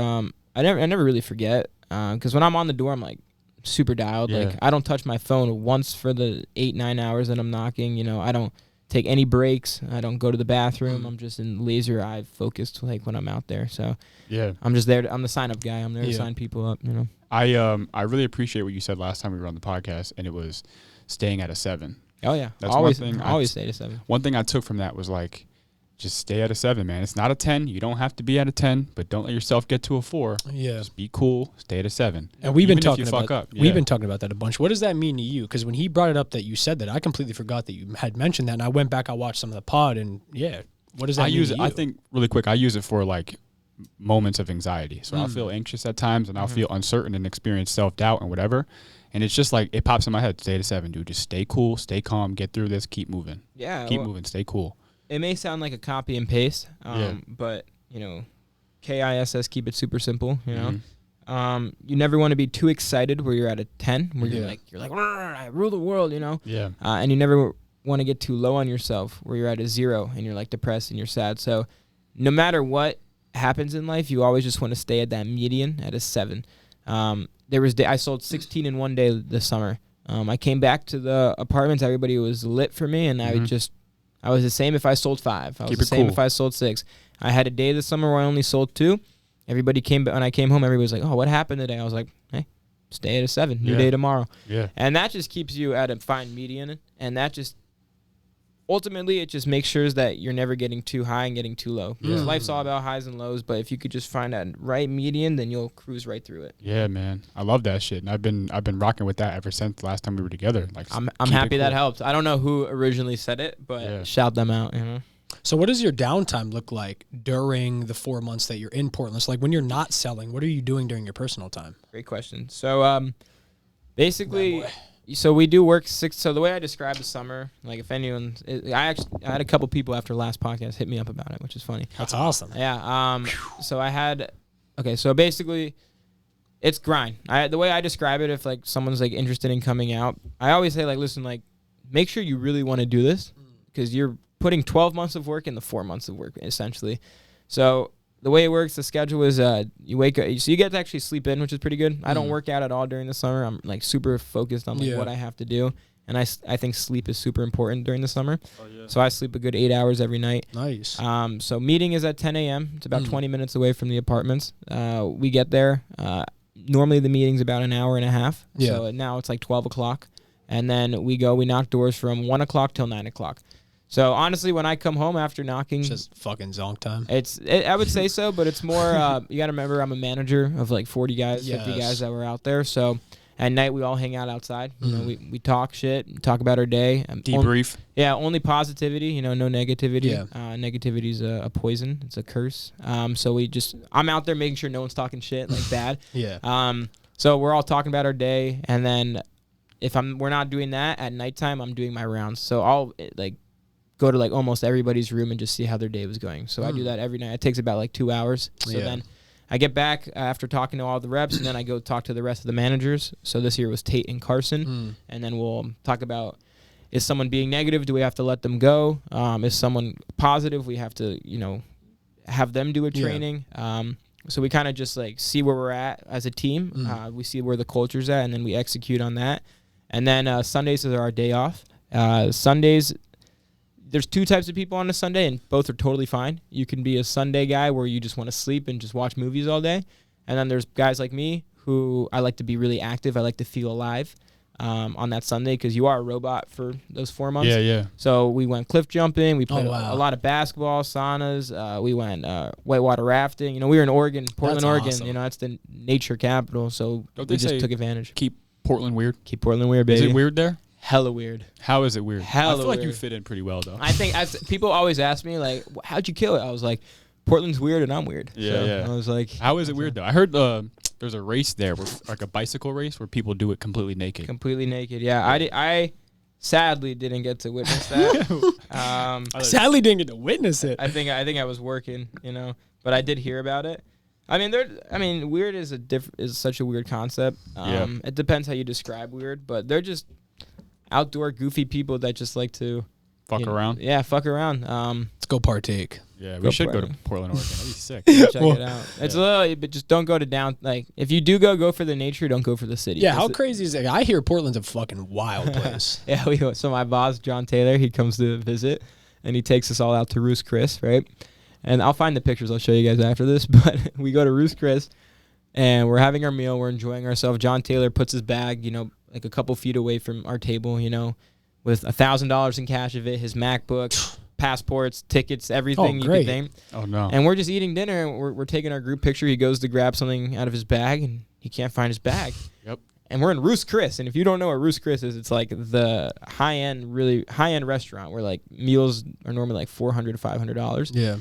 I never really forget because when I'm on the door, I'm like super dialed. Like I don't touch my phone once for the 8-9 hours that I'm knocking. You know, I don't take any breaks. I don't go to the bathroom. I'm just in laser eye focused like when I'm out there. So I'm just there. I'm the sign up guy. I'm there to sign people up. You know. I really appreciate what you said last time we were on the podcast, and it was staying at a 7. Oh yeah, That's always one thing. always stay to 7. One thing I took from that was like, just stay at a 7, man. It's not a 10. You don't have to be at a 10, but don't let yourself get to a 4. Yeah. Just be cool. Stay at a 7. And we've been Even if talking you about fuck up. we've been talking about that a bunch. What does that mean to you? Because when he brought it up that you said that, I completely forgot that you had mentioned that, and I went back, I watched some of the pod, and yeah, what does that mean use to it. you? I think really quick. I use it for like moments of anxiety. So I'll feel anxious at times, and I'll feel uncertain and experience self-doubt and whatever. And it's just like it pops in my head. Stay at a 7, dude. Just stay cool, stay calm, get through this, keep moving. Yeah, keep moving, stay cool. It may sound like a copy and paste, but you know, KISS, keep it super simple. You know, you never want to be too excited where you're at a 10, where you're like, I rule the world. You know, and you never want to get too low on yourself where you're at a 0 and you're like depressed and you're sad. So no matter what happens in life, you always just want to stay at that median at a 7. I sold 16 in one day this summer. I came back to the apartments, everybody was lit for me, and I was the same if I sold 5. I was the same if I sold 6. I had a day this summer where I only sold 2. Everybody came, when I came home, everybody was like, oh, what happened today? I was like, hey, stay at a 7, new day tomorrow. Yeah. And that just keeps you at a fine median, and that just, ultimately, it just makes sure that you're never getting too high and getting too low. Because life's all about highs and lows, but if you could just find that right median, then you'll cruise right through it. Yeah, man. I love that shit. And I've been rocking with that ever since the last time we were together. Like, I'm happy that helped. I don't know who originally said it, but shout them out, you know. So what does your downtime look like during the 4 months that you're in Portland? So like when you're not selling, what are you doing during your personal time? Great question. So basically, so we do work 6. So the way I describe the summer, like if anyone, I had a couple people after last podcast hit me up about it, which is funny. That's awesome. Yeah. So I had, so basically it's grind. The way I describe it, if like someone's like interested in coming out, I always say like, listen, like make sure you really want to do this because you're putting 12 months of work in the 4 months of work essentially. So the way it works, the schedule is you wake up, so you get to actually sleep in, which is pretty good. I don't work out at all during the summer. I'm like super focused on like what I have to do, and I think sleep is super important during the summer. So I sleep a good 8 hours every night. Nice. So meeting is at 10 a.m. It's about 20 minutes away from the apartments. We get there. Normally the meeting's about an hour and a half. So now it's like 12 o'clock, and then we knock doors from 1 o'clock till 9 o'clock. So honestly, when I come home after knocking, it's just fucking zonk time. I would say so, but it's more. You got to remember, I'm a manager of like 40 guys, 50 guys that were out there. So at night we all hang out outside. You know, we talk shit, talk about our day, debrief. Only positivity. You know, no negativity. Yeah. Negativity is a poison. It's a curse. So I'm out there making sure no one's talking shit like bad. So we're all talking about our day, and then if we're not doing that at nighttime, I'm doing my rounds. So I'll go to like almost everybody's room and just see how their day was going. So I do that every night. It takes about like 2 hours. So then I get back after talking to all the reps, and then I go talk to the rest of the managers. So this year was Tate and Carson, and then we'll talk about, is someone being negative? Do we have to let them go? Is someone positive? We have to, have them do a training. So we kind of just like see where we're at as a team. We see where the culture's at, and then we execute on that. And then Sundays is our day off. Sundays, there's 2 types of people on a Sunday, and both are totally fine. You can be a Sunday guy where you just want to sleep and just watch movies all day. And then there's guys like me who I like to be really active. I like to feel alive on that Sunday because you are a robot for those 4 months. Yeah. So we went cliff jumping. We played a lot of basketball, saunas. We went whitewater rafting. We were in Oregon, Portland, Oregon. Awesome. That's the nature capital. So we just took advantage. Keep Portland weird. Keep Portland weird, baby. Is it weird there? Hella weird. How is it weird? Hella I feel like weird. you fit in pretty well, though. I think people always ask me, like, how'd you kill it? I was like, Portland's weird and I'm weird. Yeah. I was like, how is it weird, though? I heard there's a race there, like a bicycle race, where people do it completely naked. Completely naked, yeah. I sadly didn't get to witness that. Sadly didn't get to witness it. I think I was working, but I did hear about it. Weird is such a weird concept. It depends how you describe weird, but they're just outdoor goofy people that just like to fuck around. Yeah, fuck around. Let's go partake. Yeah, we should go to Portland, Oregon. That'd be sick. Check it out. It's a little, but just don't go to down. Like, if you do go for the nature. Don't go for the city. Yeah, how crazy is it? I hear Portland's a fucking wild place. Yeah, so my boss John Taylor, he comes to visit, and he takes us all out to Ruth's Chris, right? And I'll find the pictures. I'll show you guys after this. But we go to Ruth's Chris. and we're having our meal. We're enjoying ourselves. John Taylor puts his bag, like a couple feet away from our table, with $1,000 in cash of it, his MacBook, passports, tickets, everything you could name. Oh, no. And we're just eating dinner, and we're taking our group picture. He goes to grab something out of his bag, and he can't find his bag. Yep. And we're in Ruth's Chris, and if you don't know what Ruth's Chris is, it's like the really high-end restaurant where like meals are normally like $400 to $500. Yeah.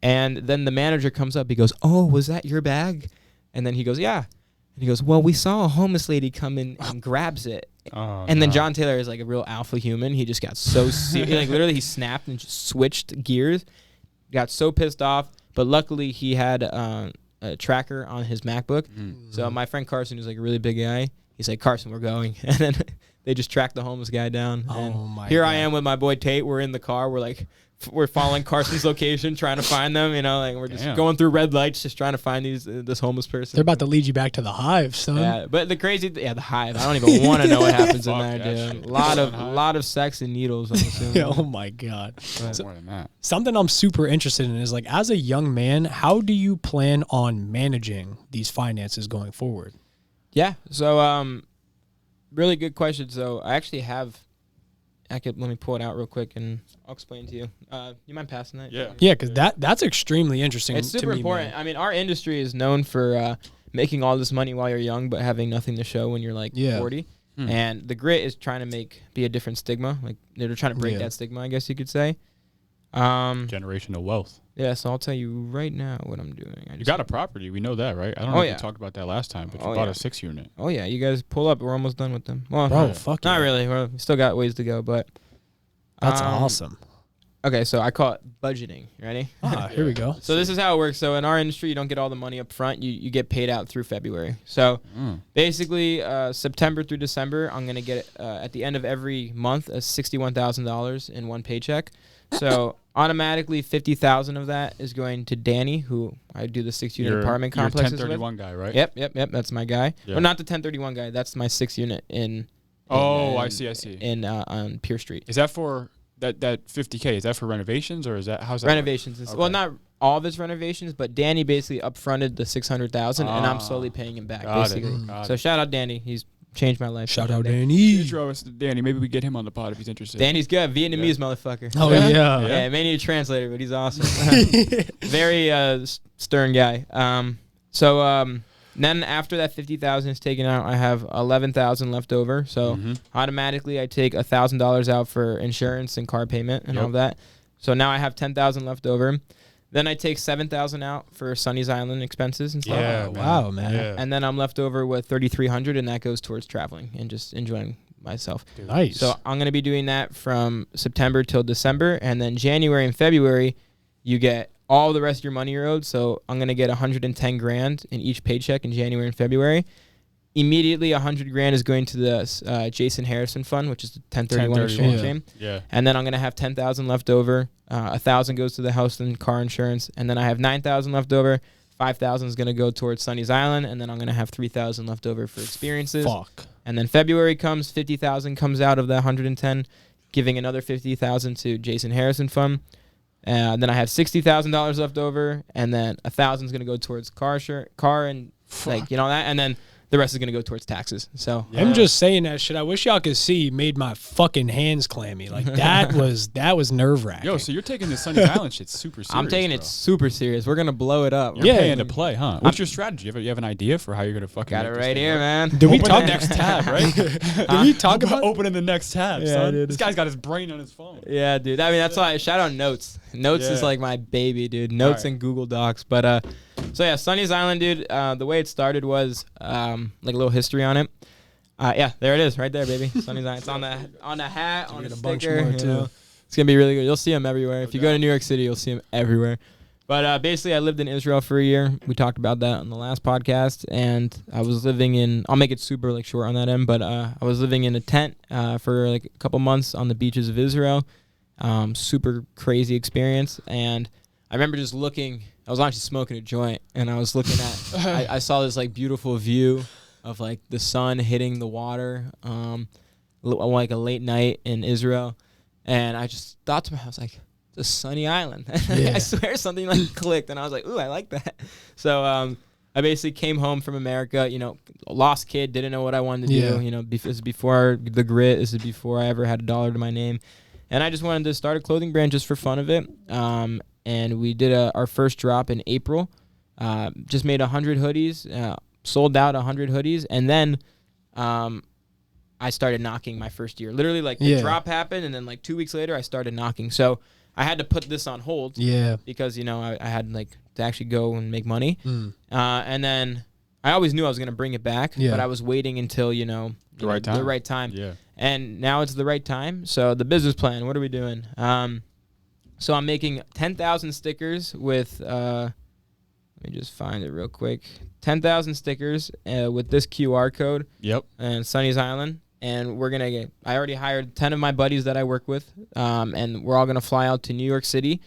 And then the manager comes up. He goes, "Oh, was that your bag?" And then he goes, "Yeah." And he goes, "Well, we saw a homeless lady come in and grabs it." Oh, And then John Taylor is like a real alpha human. He just got so like literally he snapped and just switched gears, got so pissed off. But luckily he had a tracker on his MacBook. So my friend Carson, who's like a really big guy, he's like, "Carson, we're going." And then they just tracked the homeless guy down. And my here God. I am with my boy Tate. We're in the car. We're like, we're following Carson's location, trying to find them. Like we're just going through red lights, just trying to find this homeless person. They're about to lead you back to the hive, son. Yeah, but the hive. I don't even want to know what happens in there, dude. A lot of sex and needles. I'm assuming. Oh my God. More than that. Something I'm super interested in is like, as a young man, how do you plan on managing these finances going forward? Yeah. So, really good question. So I actually let me pull it out real quick and I'll explain to you. You mind passing that? Yeah. Yeah, because that's extremely interesting. It's to super me, important. man. I mean, our industry is known for making all this money while you're young, but having nothing to show when you're like 40. And the grit is trying to be a different stigma. Like they're trying to break that stigma, I guess you could say. Generational wealth. Yeah, so I'll tell you right now what I'm doing. You got a property. We know that, right? I don't know if we talked about that last time, but you bought a 6-unit. Oh, yeah. You guys pull up. We're almost done with them. Well, Bro, fuck not yeah. really. We still got ways to go, but. That's awesome. Okay, so I call it budgeting. Ready? Here we go. So this is how it works. So in our industry, you don't get all the money up front. You get paid out through February. So basically, September through December, I'm going to get at the end of every month $61,000 in one paycheck. So automatically, $50,000 of that is going to Danny, who I do the 6-unit apartment complexes with. 1031 guy, right? Yep. That's my guy. Yeah. Well, not the 1031 guy. That's my 6-unit in. I see. On Pier Street. Is that for that $50K? Is that for renovations or is that how's that? Renovations. Okay. Well, not all of his renovations, but Danny basically upfronted the $600,000, and I'm slowly paying him back. Basically. So shout out Danny. He's changed my life. Shout out Danny. Intro us to Danny. Maybe we get him on the pod if he's interested. Danny's good. Vietnamese motherfucker. Oh yeah. Yeah, may need a translator, but he's awesome. Very stern guy. Then after that $50,000 is taken out, I have $11,000 left over. So automatically I take $1,000 out for insurance and car payment and all that. So now I have $10,000 left over. Then I take $7,000 out for Sunny's Island expenses and stuff. Yeah, wow, man. Yeah. And then I'm left over with $3,300, and that goes towards traveling and just enjoying myself. Nice. So I'm going to be doing that from September till December, and then January and February, you get all the rest of your money you're owed. So I'm going to get $110,000 in each paycheck in January and February. Immediately, $100,000 is going to the Jason Harrison Fund, which is the 1031 exchange name. Yeah. And then I'm going to have $10,000 left over. $1,000 goes to the house and car insurance, and then I have $9,000 left over. $5,000 is going to go towards Sunny's Island, and then I'm going to have $3,000 left over for experiences. Fuck. And then February comes, $50,000 comes out of the 110, giving another $50,000 to Jason Harrison Fund. Then I have $60,000 left over, and then $1,000 is going to go towards car and that, and then the rest is going to go towards taxes. So I'm just saying that shit. I wish y'all could see. Made my fucking hands clammy. Like that was nerve wracking. Yo, so you're taking the Sunny Island shit super serious. I'm taking it super serious. We're going to blow it up. You're paying to play, huh? What's your strategy? You have an idea for how you're going to fucking Got it make this right thing here, work? man. Did we Open talk the next tab, right? Did we talk about opening the next tab, Yeah, son? dude. This guy's got his brain on his phone. Yeah, dude. I mean, that's why I shout out Notes. Notes is like my baby, dude. Notes and Google Docs. But so yeah, Sunny's Island, dude. The way it started was like a little history on it. Yeah, there it is, right there, baby. Sunny's Island. It's on the hat, on the sticker. It's gonna be really good. You'll see them everywhere. If you go to New York City, you'll see them everywhere. But basically, I lived in Israel for a year. We talked about that on the last podcast, and I was living in. I'll make it super short on that end, but I was living in a tent for a couple months on the beaches of Israel. Super crazy experience, and I remember just looking. I was actually smoking a joint, and I was looking at. I saw this beautiful view of the sun hitting the water, like a late night in Israel, and I just thought to myself, I was like, "It's a sunny island." I swear something clicked, and I was like, "Ooh, I like that." So I basically came home from America, lost kid, didn't know what I wanted to do. This is before the grit. This is before I ever had a dollar to my name. And I just wanted to start a clothing brand just for fun of it. And we did our first drop in April. Just made 100 hoodies, sold out 100 hoodies. And then I started knocking my first year. Literally, like, the drop happened, and then, like, 2 weeks later, I started knocking. So I had to put this on hold because, I had, like, to actually go and make money. And then I always knew I was going to bring it back, but I was waiting until, the right time. Yeah. And now it's the right time. So the business plan, what are we doing? So I'm making 10,000 stickers with, let me just find it real quick. 10,000 stickers with this QR code. Yep. And Sunny's Island. And we're going to I already hired 10 of my buddies that I work with. And we're all going to fly out to New York City.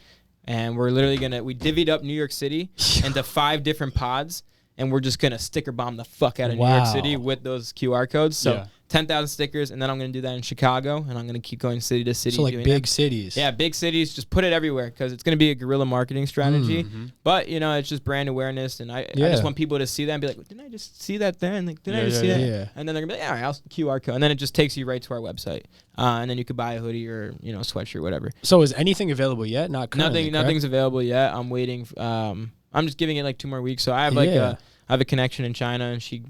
And we're literally we divvied up New York City into 5 different pods. And we're just going to sticker bomb the fuck out of New York City with those QR codes. So 10,000 stickers, and then I'm going to do that in Chicago, and I'm going to keep going city to city. So, like, big cities. Yeah, big cities. Just put it everywhere because it's going to be a guerrilla marketing strategy. But, it's just brand awareness, and I just want people to see that and be like, didn't I just see that there? And, like, didn't I just see that? Yeah. And then they're going to be like, all right, I'll QR code. And then it just takes you right to our website. And then you could buy a hoodie or, sweatshirt, whatever. So is anything available yet? Not currently, Nothing's available yet. I'm waiting. I'm just giving it, like, 2 more weeks. So I have, like, I have a connection in China, and she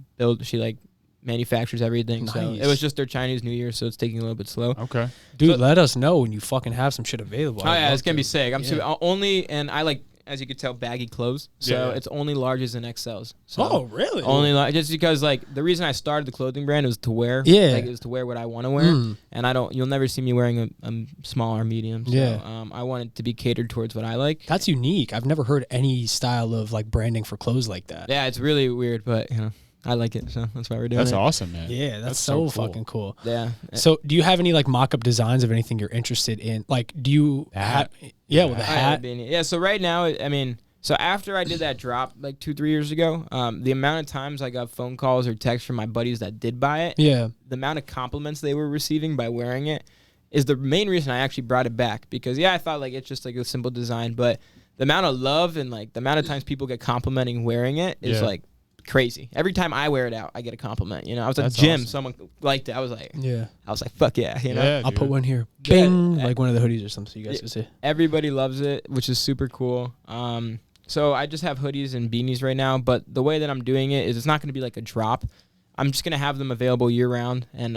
manufactures everything. Nice. So it was just their Chinese New Year, so it's taking a little bit slow. Okay. Dude, let us know when you fucking have some shit available. Oh, yeah, it's going to be sick. I'm super, and I like, as you could tell, baggy clothes. So it's only larges and XLs. So really? Only just because, like, the reason I started the clothing brand was to wear. Yeah. Like, it was to wear what I want to wear. And you'll never see me wearing a small or medium. So I want it to be catered towards what I like. That's unique. I've never heard any style of, like, branding for clothes like that. Yeah, it's really weird, but, I like it, so that's why we're doing it. That's awesome, man. Yeah, that's so cool. Fucking cool. Yeah. So, do you have any, like, mock-up designs of anything you're interested in? Like, do you have... Yeah, with a hat. Yeah, so right now, so after I did that drop, like, 2-3 years ago, the amount of times I got phone calls or texts from my buddies that did buy it, the amount of compliments they were receiving by wearing it is the main reason I actually brought it back. Because, I thought, like, it's just, like, a simple design, but the amount of love and, like, the amount of times people get complimenting wearing it is, like, crazy. Every time I wear it out, I get a compliment. I was at the gym, someone liked it. I was like, fuck yeah. I'll put one here. Bing, like one of the hoodies or something, so you guys can see. Everybody loves it, which is super cool. So I just have hoodies and beanies right now, but the way that I'm doing it is it's not going to be like a drop. I'm just going to have them available year round. And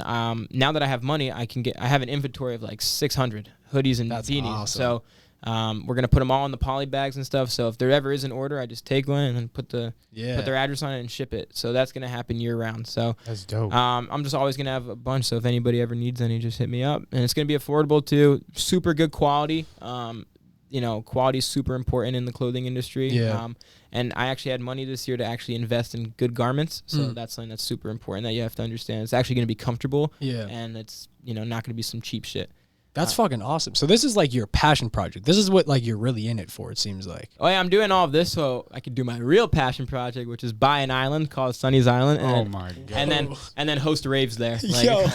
now that I have money, I have an inventory of like 600 hoodies and beanies. Awesome. So we're going to put them all in the poly bags and stuff. So if there ever is an order, I just take one and then put their address on it and ship it. So that's going to happen year round. So that's dope. I'm just always going to have a bunch. So if anybody ever needs any, just hit me up. And it's going to be affordable too. Super good quality. Quality is super important in the clothing industry. Yeah. And I actually had money this year to actually invest in good garments. So that's something that's super important that you have to understand. It's actually going to be comfortable. Yeah. And it's, not going to be some cheap shit. That's fucking awesome. So this is like your passion project. This is what like you're really in it for, it seems like. Oh yeah, I'm doing all of this so I can do my real passion project, which is buy an island called Sunny's Island. And my god. And then host raves there. Like, yo,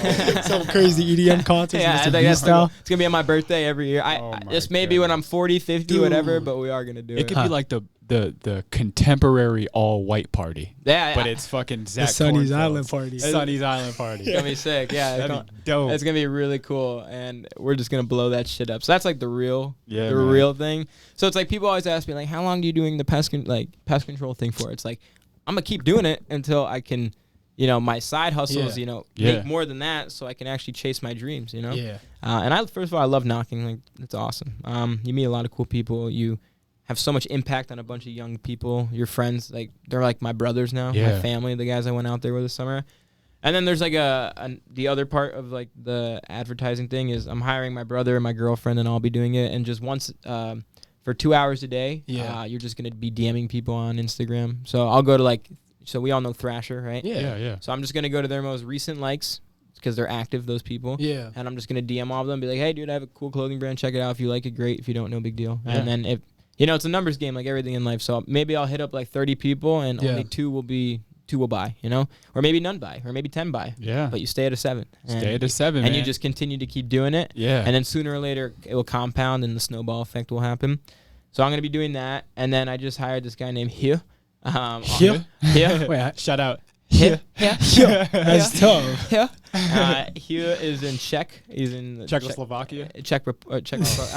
some crazy EDM concert. Yeah, I think it's gonna be on my birthday every year. This may be when I'm 40, 50, whatever, but we are gonna do it. It could be like the contemporary all white party. Yeah, but it's fucking Zak Sunny's Kornfeld. Island party. Sunny's Island party. It's gonna be sick. Yeah, that'd be dope. It's gonna be really cool, and we're just gonna blow that shit up. So that's like the real thing. So it's like people always ask me like, how long do you doing the pest control thing for? It's like I'm gonna keep doing it until I can, my side hustles, make more than that, so I can actually chase my dreams. Yeah. And first of all, I love knocking. Like it's awesome. You meet a lot of cool people. You have so much impact on a bunch of young people. Your friends, like they're like my brothers now, my family, the guys I went out there with this summer. And then there's like the other part of like the advertising thing is I'm hiring my brother and my girlfriend, and I'll be doing it. And just once for 2 hours a day, you're just gonna be DMing people on Instagram. So I'll go to so we all know Thrasher, right? Yeah. So I'm just gonna go to their most recent likes, because they're active, those people. Yeah. And I'm just gonna DM all of them, be like, hey, dude, I have a cool clothing brand. Check it out. If you like it, great. If you don't, no big deal. Yeah. And then if it's a numbers game like everything in life. So maybe I'll hit up like 30 people and only two will buy, or maybe none buy, or maybe 10 buy. Yeah. But you stay at a 7. Stay at a 7, and man. you just continue to keep doing it. Yeah. And then sooner or later it will compound and the snowball effect will happen. So I'm going to be doing that. And then I just hired this guy named Hugh. Yeah. Yeah. Wait, Shout out. Yeah. yeah, that's tough. Yeah. He is in Czech. He's in the Czechoslovakia. Czech. I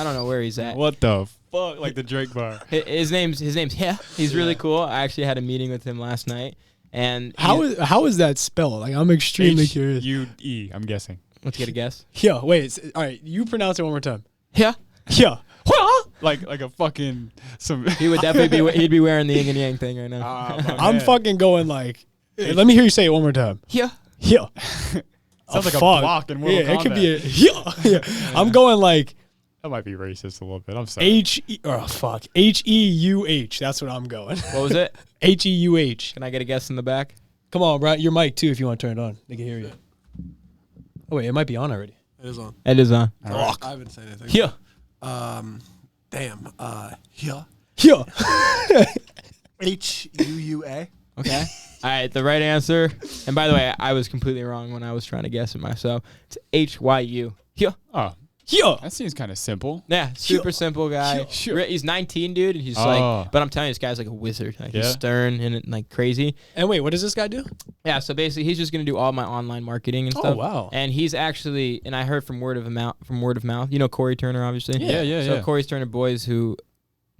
don't know where he's at. What the fuck? Like the Drake bar. His name's yeah. He's really cool. I actually had a meeting with him last night. And How is that spelled? Like, I'm extremely curious. H-U-E, I'm guessing. let's get a guess. Yeah, wait. All right, you pronounce it one more time. Yeah. Yeah. Like a fucking some. He would definitely he'd be wearing the yin and yang thing right now. I'm fucking going like. Let me hear you say it one more time. Yeah. Yeah. Sounds like a fuck. block in Mortal Yeah, it could be a Kombat. yeah. I'm going like That might be racist a little bit. I'm sorry. H-E-U-H. That's what I'm going. What was it? H-E-U-H. Can I get a guess in the back? Come on, bro. Your mic too if you want to turn it on. They can hear you. Oh wait, it might be on already. It is on. It is on. I haven't said anything. Yeah. Damn. Yeah. Yeah. H-U-U-A. Okay. All right. The right answer. And by the way, I was completely wrong when I was trying to guess it myself. It's H-Y-U. Yeah. Oh, Yeah. that seems kind of simple. Yeah, super simple guy. Sure. He's 19, dude, and he's Oh. like, but I'm telling you, this guy's like a wizard. Like, he's Yeah? stern and like crazy. And wait, what does this guy do? Yeah, so basically, he's just gonna do all my online marketing and stuff. wow. And he's actually, and I heard from word of mouth. You know Corey Turner, obviously. Yeah. So Corey's Turner boys who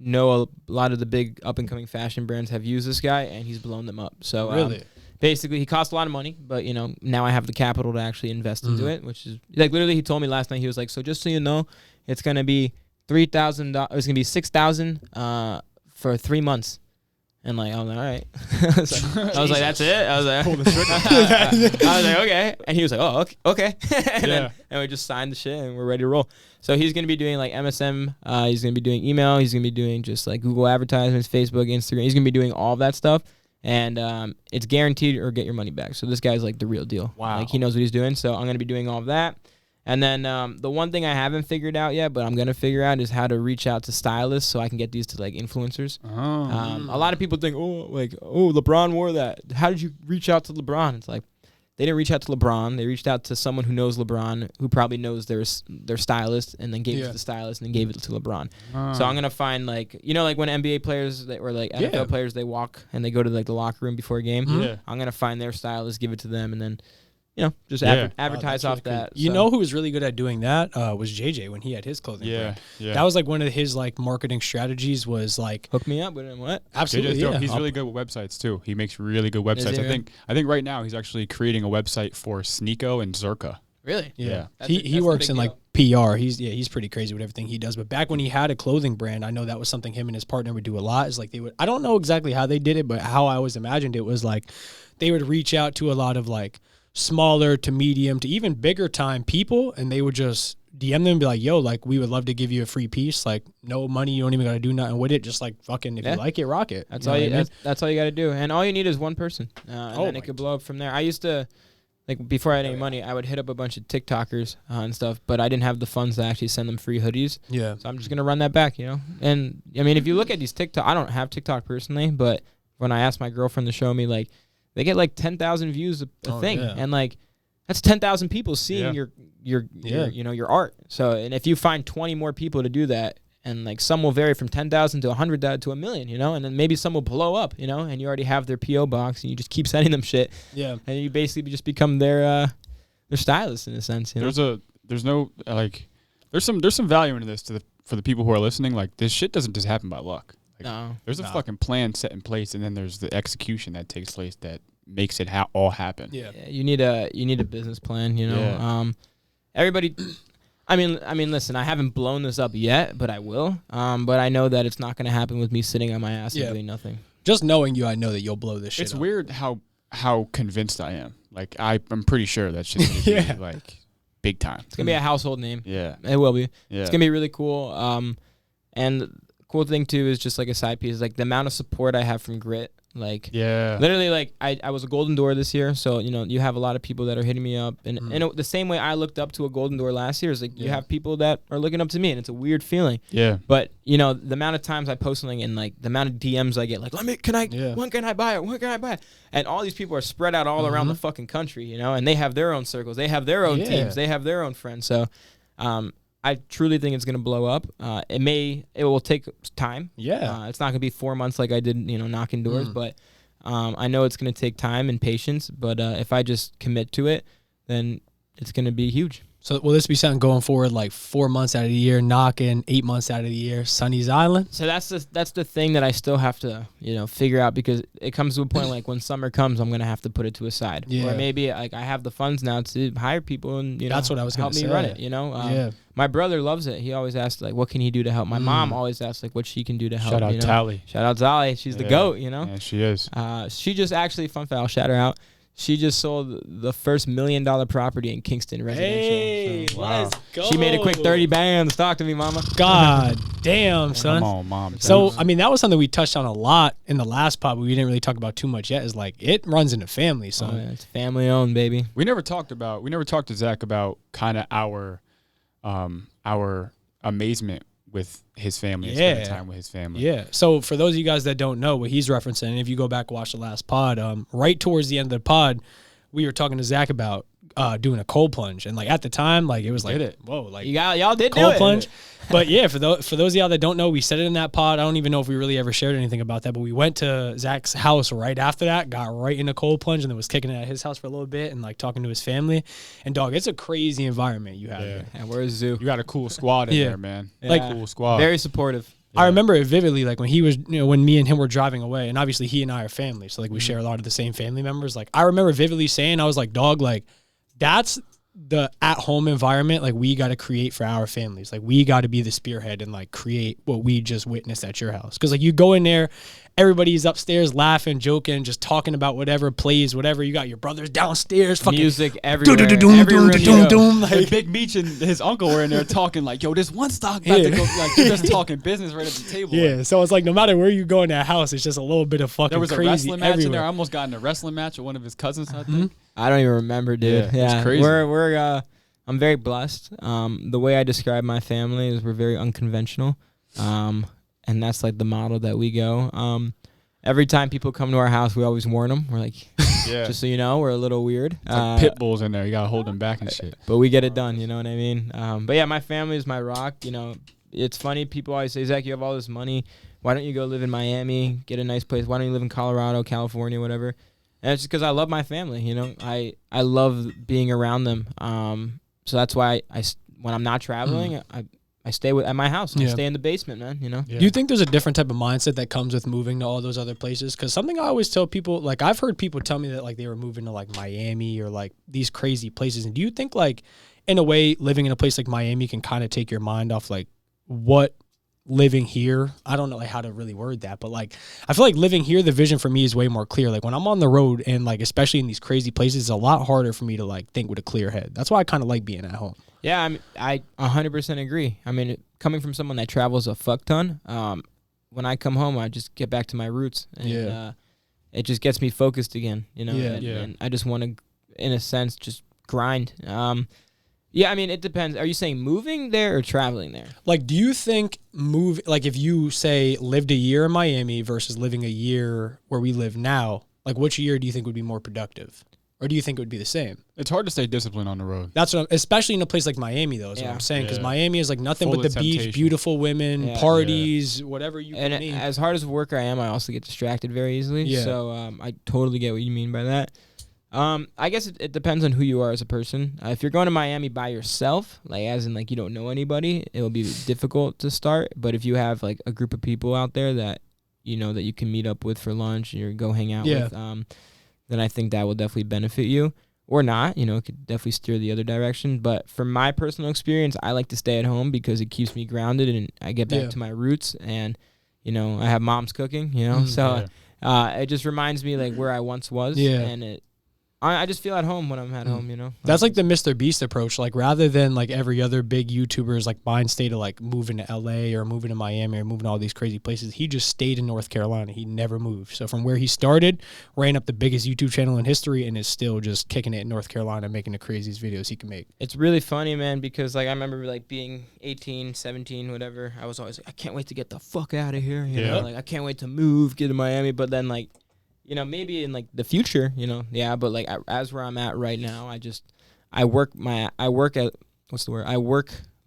know a lot of the big up and coming fashion brands have used this guy, and he's blown them up. So Really? basically, he cost a lot of money, but now I have the capital to actually invest into it, which is like literally he told me last night. He was like, so just so you know, it's gonna be $3,000. It's gonna be $6,000 for 3 months. And like, I was like, all right. I was like, that's it. I was like, okay. And he was like, oh, okay. and we just signed the shit and we're ready to roll. So he's gonna be doing like MSM. He's gonna be doing email. He's gonna be doing just like Google advertisements, Facebook, Instagram. He's gonna be doing all of that stuff. And it's guaranteed or get your money back. So this guy's like the real deal. Wow. Like he knows what he's doing. So I'm gonna be doing all of that. And then the one thing I haven't figured out yet, but I'm gonna figure out, is how to reach out to stylists so I can get these to like influencers. A lot of people think, LeBron wore that. How did you reach out to LeBron? It's like they didn't reach out to LeBron. They reached out to someone who knows LeBron, who probably knows their stylist, and then gave it to the stylist, and then gave it to LeBron. So I'm gonna find like when NBA players or like NFL players, they walk and they go to like the locker room before a game. Yeah. I'm gonna find their stylist, give it to them, and then just advertise off that. You know who was really good at doing that was JJ when he had his clothing brand. Yeah. That was like one of his like marketing strategies was like hook me up with what? absolutely. He's really good with websites too. He makes really good websites. I think right now he's actually creating a website for Sneeko and Zerka. Really? Yeah. That's He a works big in deal. like PR. He's pretty crazy with everything he does. But back when he had a clothing brand, I know that was something him and his partner would do a lot. Is like they would, I don't know exactly how they did it, but how I always imagined it was like they would reach out to a lot of like smaller to medium to even bigger time people, and they would just DM them and be like, yo, like we would love to give you a free piece, like no money, you don't even gotta do nothing with it, just like fucking if you like it, rock it. That's You know all what you. I mean? That's all you got to do, and all you need is one person, and then it could blow up from there. I used to, like, before I had any money, I would hit up a bunch of TikTokers and stuff, but I didn't have the funds to actually send them free hoodies. Yeah. So I'm just gonna run that back, And I mean, if you look at these TikTok, I don't have TikTok personally, but when I asked my girlfriend to show me, like, they get like 10,000 views a thing, and like that's 10,000 people seeing your art. So, and if you find 20 more people to do that, and like some will vary from 10,000 to 100,000 to 1,000,000, and then maybe some will blow up, and you already have their PO box, and you just keep sending them shit. Yeah. And you basically just become their stylist in a sense. There's some value into this for the people who are listening. Like, this shit doesn't just happen by luck. Like, No. there's a fucking plan set in place, and then there's the execution that takes place that makes it all happen. Yeah. You need a business plan, Yeah. Everybody, I mean, listen, I haven't blown this up yet, but I will. But I know that it's not going to happen with me sitting on my ass and doing nothing. Just knowing you, I know that you'll blow this shit It's up. weird how convinced I am. Like, I'm pretty sure that shit's gonna be like big time. It's going to be a household name. Yeah. It will be. Yeah. It's going to be really cool. And the cool thing, too, is just like a side piece, like the amount of support I have from Grit. Like, literally, like, I was a Golden Door this year, so, you have a lot of people that are hitting me up. And the same way I looked up to a Golden Door last year is, like, you have people that are looking up to me, and it's a weird feeling. Yeah. But, the amount of times I post something and, like, the amount of DMs I get, like, when can I buy it? When can I buy it? And all these people are spread out all around the fucking country, and they have their own circles. They have their own teams. They have their own friends. So, I truly think it's gonna blow up. It will take time. Yeah. It's not gonna be 4 months like I did, knocking doors, but I know it's gonna take time and patience. But if I just commit to it, then it's gonna be huge. So will this be something going forward, like 4 months out of the year, knocking 8 months out of the year, Sunny's Island? So that's the thing that I still have to figure out, because it comes to a point like when summer comes, I'm gonna have to put it to a side. Yeah. Or maybe like I have the funds now to hire people and That's what I was help gonna me say. run it. Yeah. My brother loves it. He always asks like, what can he do to help? My mom always asks like, what she can do to help. Shout out Tally. Shout out Zali. She's the goat. Yeah, she is. She just actually, fun fact, I'll shout her out. She just sold the first $1 million property in Kingston residential. Hey, So, let's go. she made a quick 30 bands. Talk to me, mama. God damn, son. Come on, mom. So, I mean, that was something we touched on a lot in the last pod, but we didn't really talk about too much yet, is like it runs in the family, son. Oh, yeah, it's family owned, baby. We never talked to Zach about kind of our amazement with his family and spending time with his family. Yeah. So for those of you guys that don't know what he's referencing, if you go back and watch the last pod, right towards the end of the pod, we were talking to Zach about doing a cold plunge, and like at the time, like it was like, whoa, like y'all did cold do plunge. it. But yeah, for those of y'all that don't know, we said it in that pod. I don't even know if we really ever shared anything about that, but we went to Zach's house right after that, got right in the cold plunge, and then was kicking it at his house for a little bit and like talking to his family. And dog, it's a crazy environment you have there. And we're a zoo. You got a cool squad in there, man. Like, cool squad. Very supportive. I remember it vividly, like when he was, when me and him were driving away, and obviously he and I are family, so like we share a lot of the same family members. Like I remember vividly saying, I was like, dog, like that's the at-home environment like we got to create for our families. Like we got to be the spearhead and like create what we just witnessed at your house. Because like you go in there, everybody's upstairs laughing, joking, just talking about whatever plays, whatever. You got your brothers downstairs, fucking music everywhere. Every room you go. Like Big Meech and his uncle were in there talking like, yo, this one stock about to go. Like they're just talking business right at the table. Yeah, Like, so it's like no matter where you go in that house, it's just a little bit of fucking there was crazy a wrestling match in there. everywhere. I almost got in a wrestling match with one of his cousins, I think. I don't even remember, dude. Yeah, it's crazy. I'm very blessed. The way I describe my family is we're very unconventional. And that's like the model that we go. Every time people come to our house, we always warn them. We're like, just so you know, we're a little weird. It's like pit bulls in there. You got to hold them back and shit. But we get it done, you know what I mean? But yeah, my family is my rock. You know, it's funny. People always say, Zach, you have all this money. Why don't you go live in Miami, get a nice place? Why don't you live in Colorado, California, whatever? And it's just because I love my family, you know. I love being around them. So that's why when I'm not traveling, I stay at my house. I stay in the basement, man, you know. Do you think there's a different type of mindset that comes with moving to all those other places? Because something I always tell people, like I've heard people tell me that like they were moving to like Miami or like these crazy places. And do you think like in a way living in a place like Miami can kind of take your mind off like what living here, I don't know like how to really word that, but like I feel like living here, the vision for me is way more clear. Like when I'm on the road and like especially in these crazy places, it's a lot harder for me to like think with a clear head. That's why I kind of like being at home. Yeah, I mean, I 100% agree. I mean, coming from someone that travels a fuck ton, when I come home, I just get back to my roots, and it just gets me focused again, you know. And I just want to, in a sense, just grind. Yeah, I mean, it depends. Are you saying moving there or traveling there? Like, do you think like if you say lived a year in Miami versus living a year where we live now, like which year do you think would be more productive? Or do you think it would be the same? It's hard to stay disciplined on the road. That's what especially in a place like Miami, though, is what I'm saying. Because Miami is like nothing Full but the of beach, temptation. beautiful women, parties, whatever you And can name. as hard as a worker I am, I also get distracted very easily. Yeah. So I totally get what you mean by that. I guess it depends on who you are as a person. If you're going to Miami by yourself, like as in like you don't know anybody, it will be difficult to start. But if you have like a group of people out there that you know that you can meet up with for lunch or go hang out with, then I think that will definitely benefit you. Or not, you know, it could definitely steer the other direction. But from my personal experience, I like to stay at home because it keeps me grounded and I get back to my roots. And, you know, I have mom's cooking, you know, so it just reminds me like where I once was. And I just feel at home when I'm at home, you know. That's like the Mr. Beast approach. Like rather than like every other big YouTuber's like mind state of like moving to LA or moving to Miami or moving to all these crazy places, he just stayed in North Carolina. He never moved. So from where he started, ran up the biggest YouTube channel in history and is still just kicking it in North Carolina, making the craziest videos he can make. It's really funny, man, because like I remember like being 18, 17, whatever. I was always like, I can't wait to get the fuck out of here. You know, like I can't wait to move, get to Miami. But then like, you know, maybe in like the future, you know, but like as where I'm at right now, I work my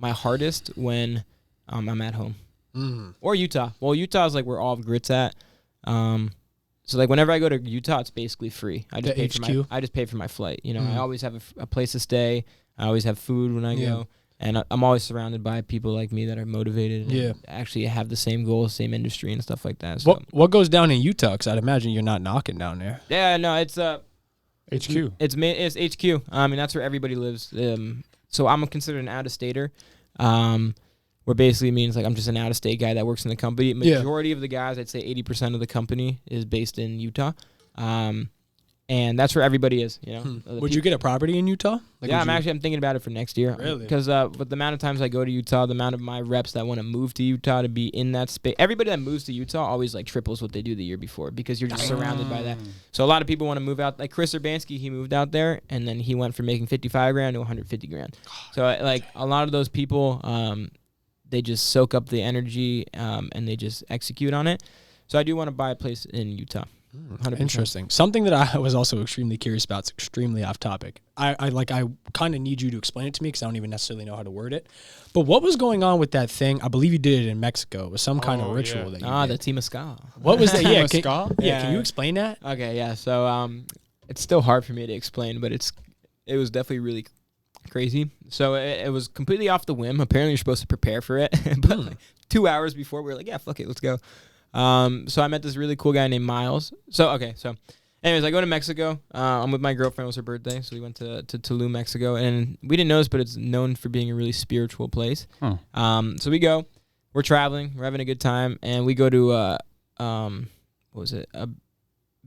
my hardest when I'm at home. Mm. Or Utah. Well, Utah is like where all of grit's at. So like whenever I go to Utah, it's basically free. I just The pay for my flight. You know, I always have a place to stay. I always have food when I go, and I'm always surrounded by people like me that are motivated. And actually have the same goals, same industry, and stuff like that. So. What goes down in Utah? Because I'd imagine you're not knocking down there. Yeah, no, it's HQ. It's HQ. I mean, that's where everybody lives. So I'm considered an out-of-stater. Where basically means like I'm just an out-of-state guy that works in the company. Majority of the guys, I'd say 80% of the company is based in Utah, and that's where everybody is. You know, Would you get a property in Utah? Like, I'm thinking about it for next year. Really? Because with the amount of times I go to Utah, the amount of my reps that want to move to Utah to be in that space, everybody that moves to Utah always like triples what they do the year before because you're just surrounded by that. So a lot of people want to move out. Like Chris Urbanski, he moved out there and then he went from making 55 grand to 150 grand. So like a lot of those people, they just soak up the energy and they just execute on it. So I do want to buy a place in Utah. 100%. Interesting. Something that I was also extremely curious about. It's extremely off topic. I kind of need you to explain it to me because I don't even necessarily know how to word it. But what was going on with that thing? I believe you did it in Mexico. It was some kind of ritual that you did. The Temazcal. What was that? Yeah, Yeah. Can you explain that? Okay, yeah. So it's still hard for me to explain, but it was definitely really crazy. So it was completely off the whim. Apparently, you're supposed to prepare for it, but like 2 hours before, we were like, yeah, fuck it, let's go. So I met this really cool guy named Miles. So anyways, I go to Mexico. I'm with my girlfriend. It was her birthday, so we went to Tulum, Mexico, and we didn't know this, but it's known for being a really spiritual place. So we go. We're traveling. We're having a good time, and we go to a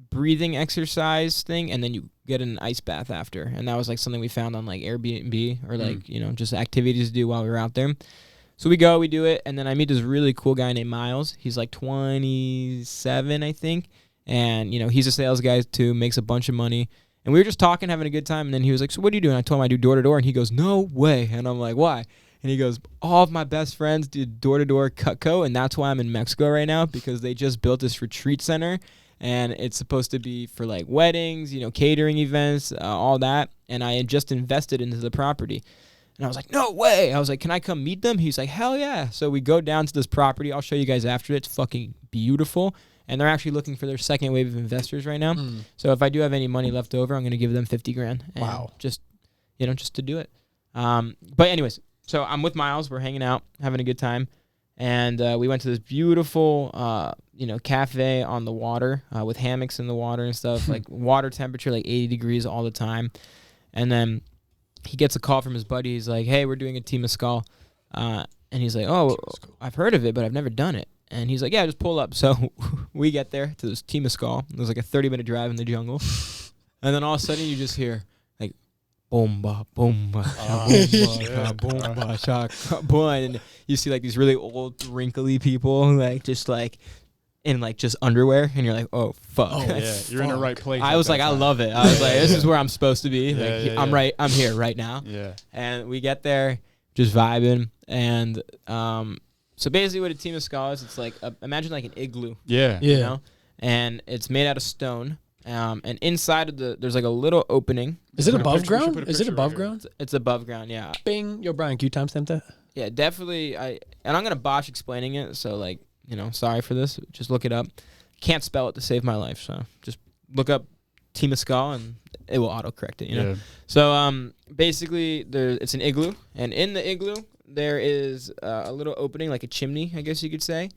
breathing exercise thing, and then you get an ice bath after. And that was like something we found on like Airbnb or like just activities to do while we were out there. So we go, we do it, and then I meet this really cool guy named Miles. He's like 27, I think, and he's a sales guy too, makes a bunch of money. And we were just talking, having a good time, and then he was like, "So what do you do?" And I told him I do door to door, and he goes, "No way!" And I'm like, "Why?" And he goes, "All of my best friends do door to door Cutco, and that's why I'm in Mexico right now because they just built this retreat center." And it's supposed to be for like weddings, catering events, all that. And I had just invested into the property. And I was like, no way. I was like, can I come meet them? He's like, hell yeah. So we go down to this property. I'll show you guys after it. It's fucking beautiful. And they're actually looking for their second wave of investors right now. So if I do have any money left over, I'm going to give them 50 grand. Wow. Just to do it. But anyways, so I'm with Miles. We're hanging out, having a good time. And we went to this beautiful, cafe on the water with hammocks in the water and stuff, like water temperature, like 80 degrees all the time. And then he gets a call from his buddy. He's like, hey, we're doing a Temazcal. And he's like, oh, I've heard of it, but I've never done it. And he's like, yeah, just pull up. So we get there to this Temazcal. It was like a 30-minute drive in the jungle. And then all of a sudden you just hear like, bomba, bomba, bomba, bomba, shaka, boom. And you see like these really old, wrinkly people like just like in like just underwear. And you're like, oh, fuck. Oh, yeah. You're in the right place. I was like, I love it. I was like, this is where I'm supposed to be. Yeah, like, I'm here right now. Yeah. And we get there just vibing. And so basically what a Temazcal is, it's like, imagine like an igloo. Yeah. Yeah. You know? And it's made out of stone. And inside of there's like a little opening. Is it above picture- we should ground? put a Is it picture above right ground? It's above ground, yeah. Bing. Yo, Brian, can you timestamp that? Yeah, definitely. And I'm going to botch explaining it. So like, sorry for this. Just look it up. Can't spell it to save my life. So just look up Temazcal and it will autocorrect it, Yeah. So basically it's an igloo. And in the igloo, there is a little opening, like a chimney, I guess you could say.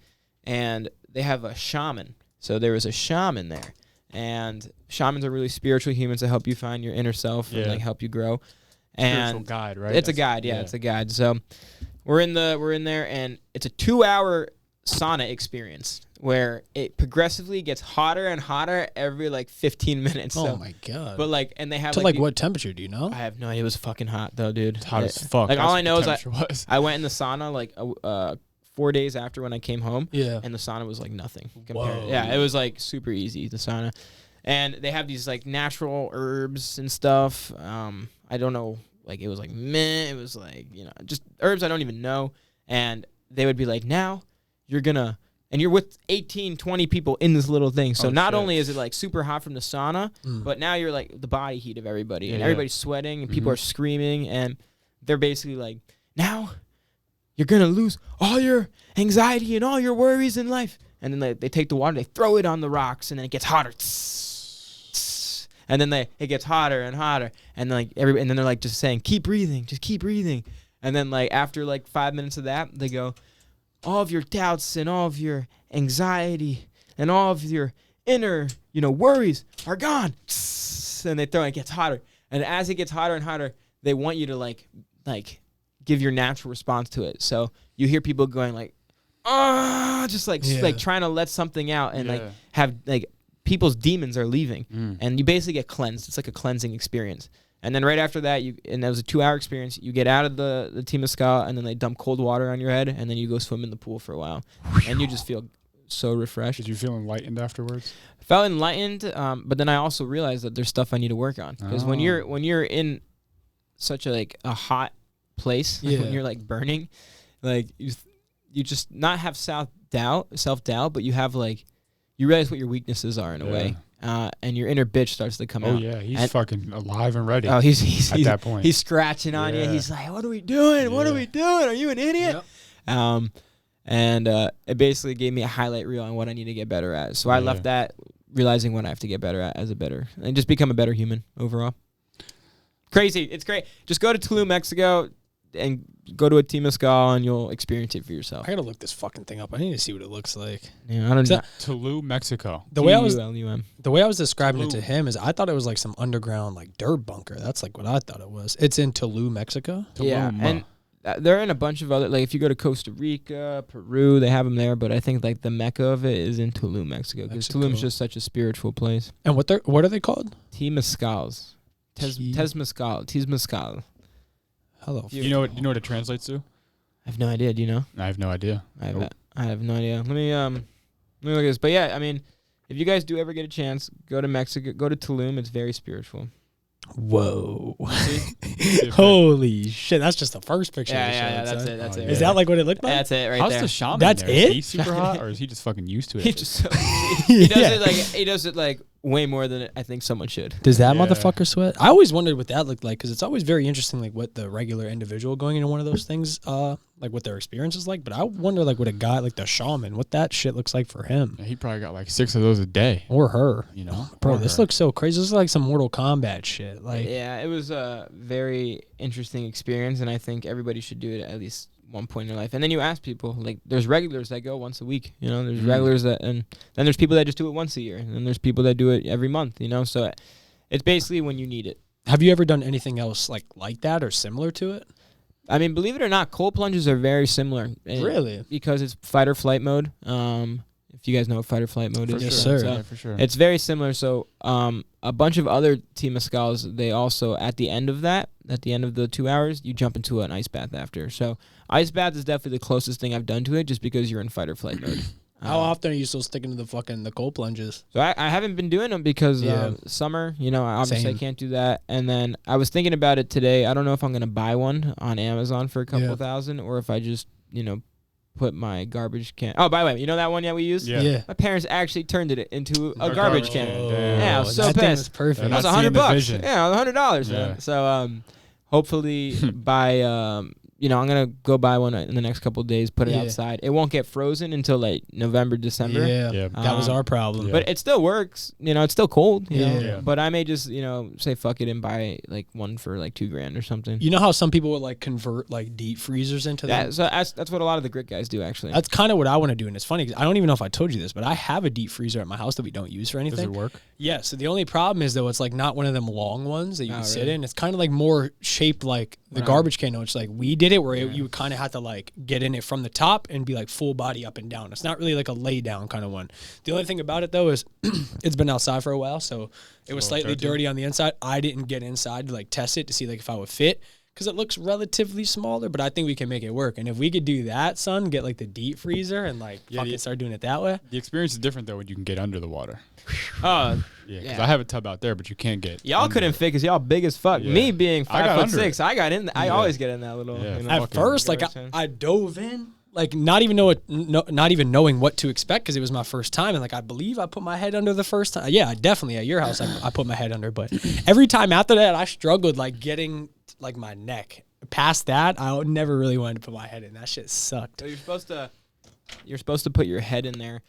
And they have a shaman. So there was a shaman there. And shamans are really spiritual humans that help you find your inner self and like help you grow. Spiritual And guide, right? It's a guide, yeah, it's a guide. So we're in there, and it's a 2-hour sauna experience where it progressively gets hotter and hotter every like 15 minutes. Oh my god! But like, and they have to like what temperature? Do you know? I have no idea. It was fucking hot though, dude. It's hot as fuck. Like all I know is was. I went in the sauna like 4 days after when I came home. Yeah. And the sauna was like nothing compared. Whoa. Yeah, it was like super easy, the sauna. And they have these like natural herbs and stuff. I don't know, like it was like meh, it was like, just herbs I don't even know. And they would be like, now you're gonna, and you're with 18, 20 people in this little thing. So not only is it like super hot from the sauna, but now you're like the body heat of everybody. And everybody's sweating and people are screaming. And they're basically like, now you're going to lose all your anxiety and all your worries in life. And then they take the water, they throw it on the rocks, and then it gets hotter. And then it gets hotter and hotter. And then and then they're like just saying, keep breathing, just keep breathing. And then like after like 5 minutes of that, they go, all of your doubts and all of your anxiety and all of your inner, worries are gone. And they throw it, it gets hotter. And as it gets hotter and hotter, they want you to like give your natural response to it. So you hear people going like, just like trying to let something out and like have like people's demons are leaving. And you basically get cleansed. It's like a cleansing experience. And then right after that, and that was a 2-hour experience, you get out of the Temescal, and then they dump cold water on your head, and then you go swim in the pool for a while. And you just feel so refreshed. Did you feel enlightened afterwards? I felt enlightened, but then I also realized that there's stuff I need to work on. Because when you're in such a hot place, when you're like burning, like you just not have self-doubt, but you have you realize what your weaknesses are in a way. And your inner bitch starts to come out. Oh yeah, he's fucking alive and ready. Oh, he's at that point. He's scratching on you. He's like, "What are we doing? Yeah. What are we doing? Are you an idiot?" Yep. And it basically gave me a highlight reel on what I need to get better at. So I left that realizing what I have to get better at and just become a better human overall. Crazy, it's great. Just go to Tulum, Mexico, and go to a Temescal, and you'll experience it for yourself. I gotta look this fucking thing up. I need to see what it looks like. Yeah, I don't know. Tulum, Mexico. The way I was describing Tulum. it to him is I thought it was like some underground dirt bunker. That's like what I thought it was. It's in Tulum, Mexico. Yeah, and they're in a bunch of other if you go to Costa Rica, Peru, they have them there. But I think the mecca of it is in Tulum, Mexico, because Tulum's just such a spiritual place. And what are they called? Temescals. Temescal. Hello. You know what it translates to? I have no idea. Do you know? I have no idea. I have no idea. Let me look at this. But yeah, I mean, if you guys do ever get a chance, go to Mexico, go to Tulum. It's very spiritual. Whoa. Holy shit. That's just the first picture. Yeah, that's it. That's it. Is that like what it looked like? That's it right How's there. the shaman That's there? it? Is he super hot, or is he just fucking used to it? He does it way more than I think someone should. Does that motherfucker sweat? I always wondered what that looked like, because it's always very interesting, what the regular individual going into one of those things, what their experience is like. But I wonder, what a guy like the shaman, what that shit looks like for him. Yeah, he probably got 6 of those a day. Or her. Bro, this her. looks so crazy. This is like some Mortal Kombat shit. Yeah, it was a very interesting experience, and I think everybody should do it at least one point in their life. And then you ask people, there's regulars that go once a week, there's regulars and then there's people that just do it once a year, and then there's people that do it every month, so it's basically when you need it. Have you ever done anything else like that or similar to it? I mean, believe it or not, cold plunges are very similar. Really? Because it's fight or flight mode. If you guys know what fight or flight mode is. Yes, sir. So Yeah, for sure. it's very similar. So a bunch of other Temescals, they also, at the end of the 2 hours, you jump into an ice bath after. So ice bath is definitely the closest thing I've done to it, just because you're in fight or flight mode. How often are you still sticking to the cold plunges? So I haven't been doing them because summer, obviously Same. I can't do that. And then I was thinking about it today. I don't know if I'm going to buy one on Amazon for a couple thousand, or if I just, put my garbage can. Oh, by the way, you know that one we used? Yeah. My parents actually turned it into a garbage can. Damn. Yeah, I was so that thing pissed. is perfect. They're That was not seeing the $100. vision. Yeah, it was $100. Yeah. Man. So hopefully by I'm gonna go buy one in the next couple of days. Put it outside. It won't get frozen until November, December. Yeah, that was our problem. Yeah. But it still works. It's still cold. You know? Yeah. But I may just say fuck it and buy one for $2,000 or something. You know how some people would convert deep freezers into that? So that's what a lot of the grit guys do actually. That's kind of what I want to do, and it's funny 'cause I don't even know if I told you this, but I have a deep freezer at my house that we don't use for anything. Does it work? Yeah. So the only problem is though it's not one of them long ones that you can sit really? in. It's kind of more shaped like the garbage can. It's we did it where you would kind of have to get in it from the top and be full body up and down. It's not really a lay down kind of one. The only thing about it though is it's been outside for a while, so it was slightly dirty on the inside. I didn't get inside to test it to see if I would fit, because it looks relatively smaller, but I think we can make it work. And if we could do that, son, get the deep freezer and fucking start doing it that way. The experience is different though when you can get under the water. Oh, Yeah, because I have a tub out there, but you can't get. y'all under couldn't it. fit because y'all big as fuck. Yeah. Me being I got under 5'6", I got in. I always get in that little. Yeah. At fucking first, I dove in, not even knowing what to expect, because it was my first time, and I believe I put my head under the first time. Yeah, definitely at your house I put my head under, but every time after that I struggled getting my neck past that, I never really wanted to put my head in. That shit sucked. So you're supposed to put your head in there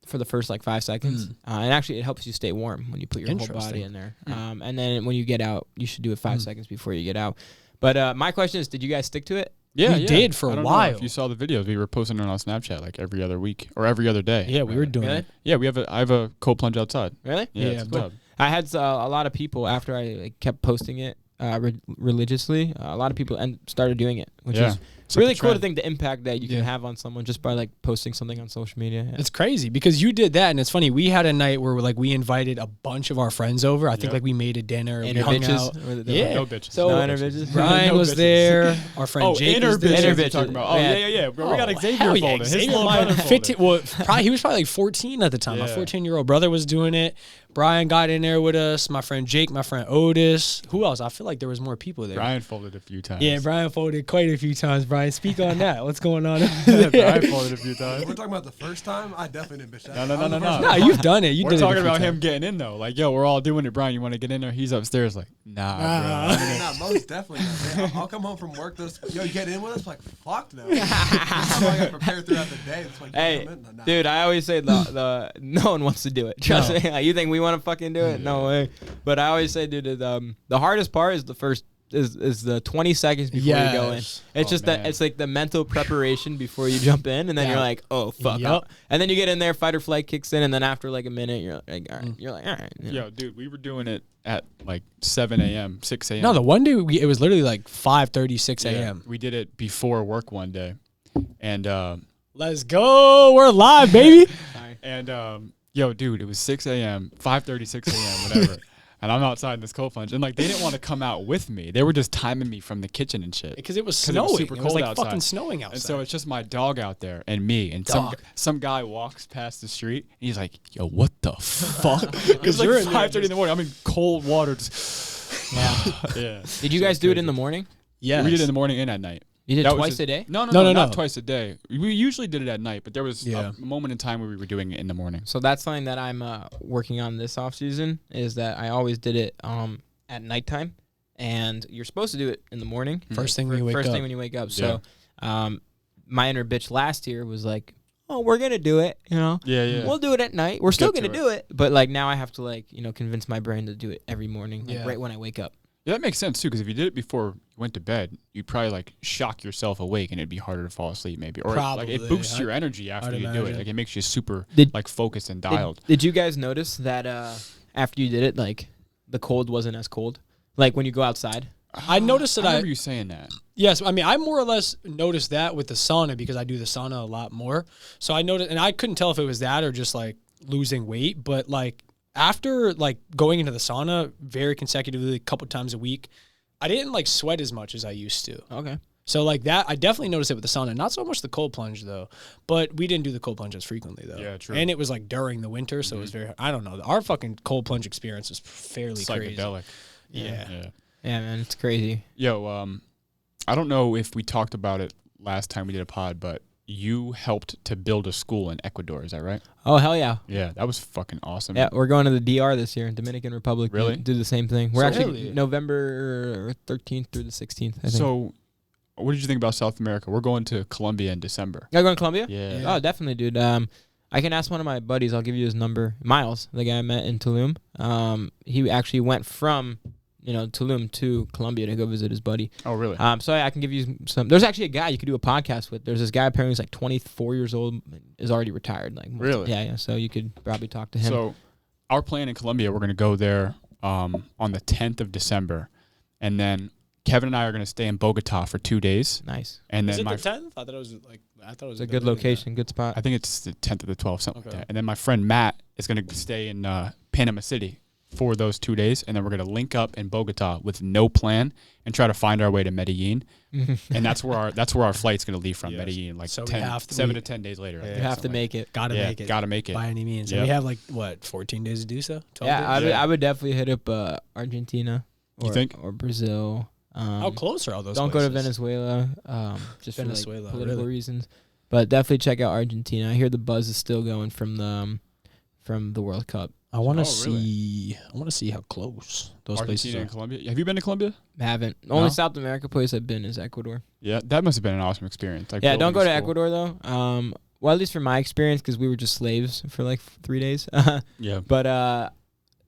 for the first like 5 seconds, and actually it helps you stay warm when you put your whole body in there. And then when you get out, you should do it 5 seconds before you get out. But my question is, did you guys stick to it? Yeah, we did for a while. If you saw the videos, we were posting it on Snapchat like every other week or every other day. Yeah, we were doing Really? it. Yeah, I have a cold plunge outside. Really? Yeah, Yeah, it's but- dope. I had a lot of people after I kept posting it religiously. A lot of people started doing it, which is It's like really a cool to trend. think the impact that you can have on someone just by like posting something on social media. Yeah. It's crazy because you did that, and it's funny. We had a night where like we invited a bunch of our friends over. I think like we made a dinner. We Inner hung bitches. out. Or the- Yeah. No bitches. So No inner bitches. Brian No was bitches. there. Our friend Oh, Jake inner was there. bitches. Inner you're talking bitches. about. Oh, yeah. Bro, we got Xavier hell yeah, folding. His Xavier little might brother have 15 folded. well, he was probably like 14 at the time. My Yeah. 14-year-old brother was doing it. Brian got in there with us. My friend Jake, my friend Otis. Who else? I feel like there was more people there. Brian folded a few times. Yeah, Brian folded quite a few times. Brian, speak on that. What's going on? Brian folded a few times. We're talking about the first time. I definitely didn't bitch that. No. I was the first No, one. you've done it. You We're did talking it a few about him times. getting in though. Like, yo, we're all doing it. Brian, you want to get in there? He's upstairs. Like, nah, Nah, most definitely. Not. I'll come home from work. Yo, you get in with us? Like, fuck no. I'm like prepared throughout the day. It's like, Hey, come in? Nah. dude, I always say the no one wants to do it. Trust me. Like, you think we want to fucking do it? No way. But I always say, dude, the hardest part is the first is the 20 seconds before you go in. Yes. It's just that man. it's like the mental preparation before you jump in, and then you're like, oh fuck, Yup. and then you get in there, fight or flight kicks in, and then after like a minute, you're like, all right, you know. Yo, dude, we were doing it at like 7 a.m., 6 a.m. No, the one day it was literally like 5:30, 6 Yeah, a.m. we did it before work one day, and Let's go. We're live, baby. yo, dude, it was 6 a.m., 5:30, 6 a.m., whatever. And I'm outside in this cold plunge, and like they didn't want to come out with me. They were just timing me from the kitchen and shit. Because it was 'Cause it was snowing. super It was cold like outside. fucking snowing outside. And so it's just my dog out there and me. And some guy walks past the street, and he's like, "Yo, what the fuck?" It's like you're in there 5:30 in the morning. I'm in cold water. Yeah. Did you guys do it in the morning? yeah, We did it in the morning and at night. You did That was twice just- a day? No, No. not twice a day. We usually did it at night, but there was Yeah. a moment in time where we were doing it in the morning. So that's something that I'm working on this off season is that I always did it at nighttime, and you're supposed to do it in the morning. First thing when you wake First up. thing when you wake up. So my inner bitch last year was like, oh, we're gonna do it, you know. Yeah. We'll do it at night. We're still Get to gonna do it, but like now I have to like convince my brain to do it every morning, like, Yeah. right when I wake up. Yeah, that makes sense too. Because if you did it before you went to bed, you'd probably like shock yourself awake, and it'd be harder to fall asleep, maybe. Or like it Probably. boosts your energy after I'd you do it. imagine. Like it makes you super Did- like focused and dialed. Did you guys notice that after you did it, like the cold wasn't as cold, like when you go outside? I noticed that I remember you saying that. Yes, I mean, I more or less noticed that with the sauna because I do the sauna a lot more. So I noticed, and I couldn't tell if it was that or just like losing weight, but like after like going into the sauna very consecutively, a couple times a week, I didn't like sweat as much as I used to. Okay. So like that, I definitely noticed it with the sauna. Not so much the cold plunge though, but we didn't do the cold plunge as frequently though. Yeah, true. And it was like during the winter, so it was very. I don't know. Our fucking cold plunge experience was fairly crazy. Psychedelic. Yeah. Yeah, man, it's crazy. Yo, I don't know if we talked about it last time we did a pod, but you helped to build a school in Ecuador. Is that right? Oh hell yeah. Yeah, that was fucking awesome. Yeah, we're going to the DR this year, Dominican Republic. Really? Do the same thing. We're So actually really? November 13th through the 16th, I think. So, what did you think about South America? We're going to Colombia in December. Y'all going to Colombia? Yeah. Oh, definitely, dude. I can ask one of my buddies. I'll give you his number. Miles, the guy I met in Tulum. He actually went from, Tulum to Colombia to go visit his buddy. Oh, really? So I can give you some. There's actually a guy you could do a podcast with. There's this guy apparently who's like 24 years old, is already retired. Like Really? Yeah. So you could probably talk to him. So, our plan in Colombia, we're going to go there on the 10th of December, and then Kevin and I are going to stay in Bogota for 2 days, Nice. and Is then it my the 10th? I thought it was like. I thought it was It's a good location, good spot. I think it's the 10th or the 12th, something Okay. like that. And then my friend Matt is going to stay in Panama City for those 2 days, and then we're going to link up in Bogota with no plan and try to find our way to Medellin. And that's where our flight's going to leave from, Yes. Medellin, like So we 10, have to 7 be- to 10 days later. I Yeah. think, You have to something make it. Gotta Yeah, make it. gotta make it. By any means. Yep. And we have like, 14 days to do so? 12 Yeah, days? I would definitely hit up Argentina. You think? Or Brazil. How close are all those Don't go to places? Venezuela, just Venezuela, for like political really? reasons. But definitely check out Argentina. I hear the buzz is still going from the World Cup. I want to Oh, really? see. I want to see how close those places Argentina are. and Colombia. Have you been to Colombia? Haven't. The only No? South America place I've been is Ecuador. Yeah, that must have been an awesome experience. Like, Yeah, don't go to building a school. Ecuador though. Well, at least from my experience, because we were just slaves for like 3 days. Yeah. But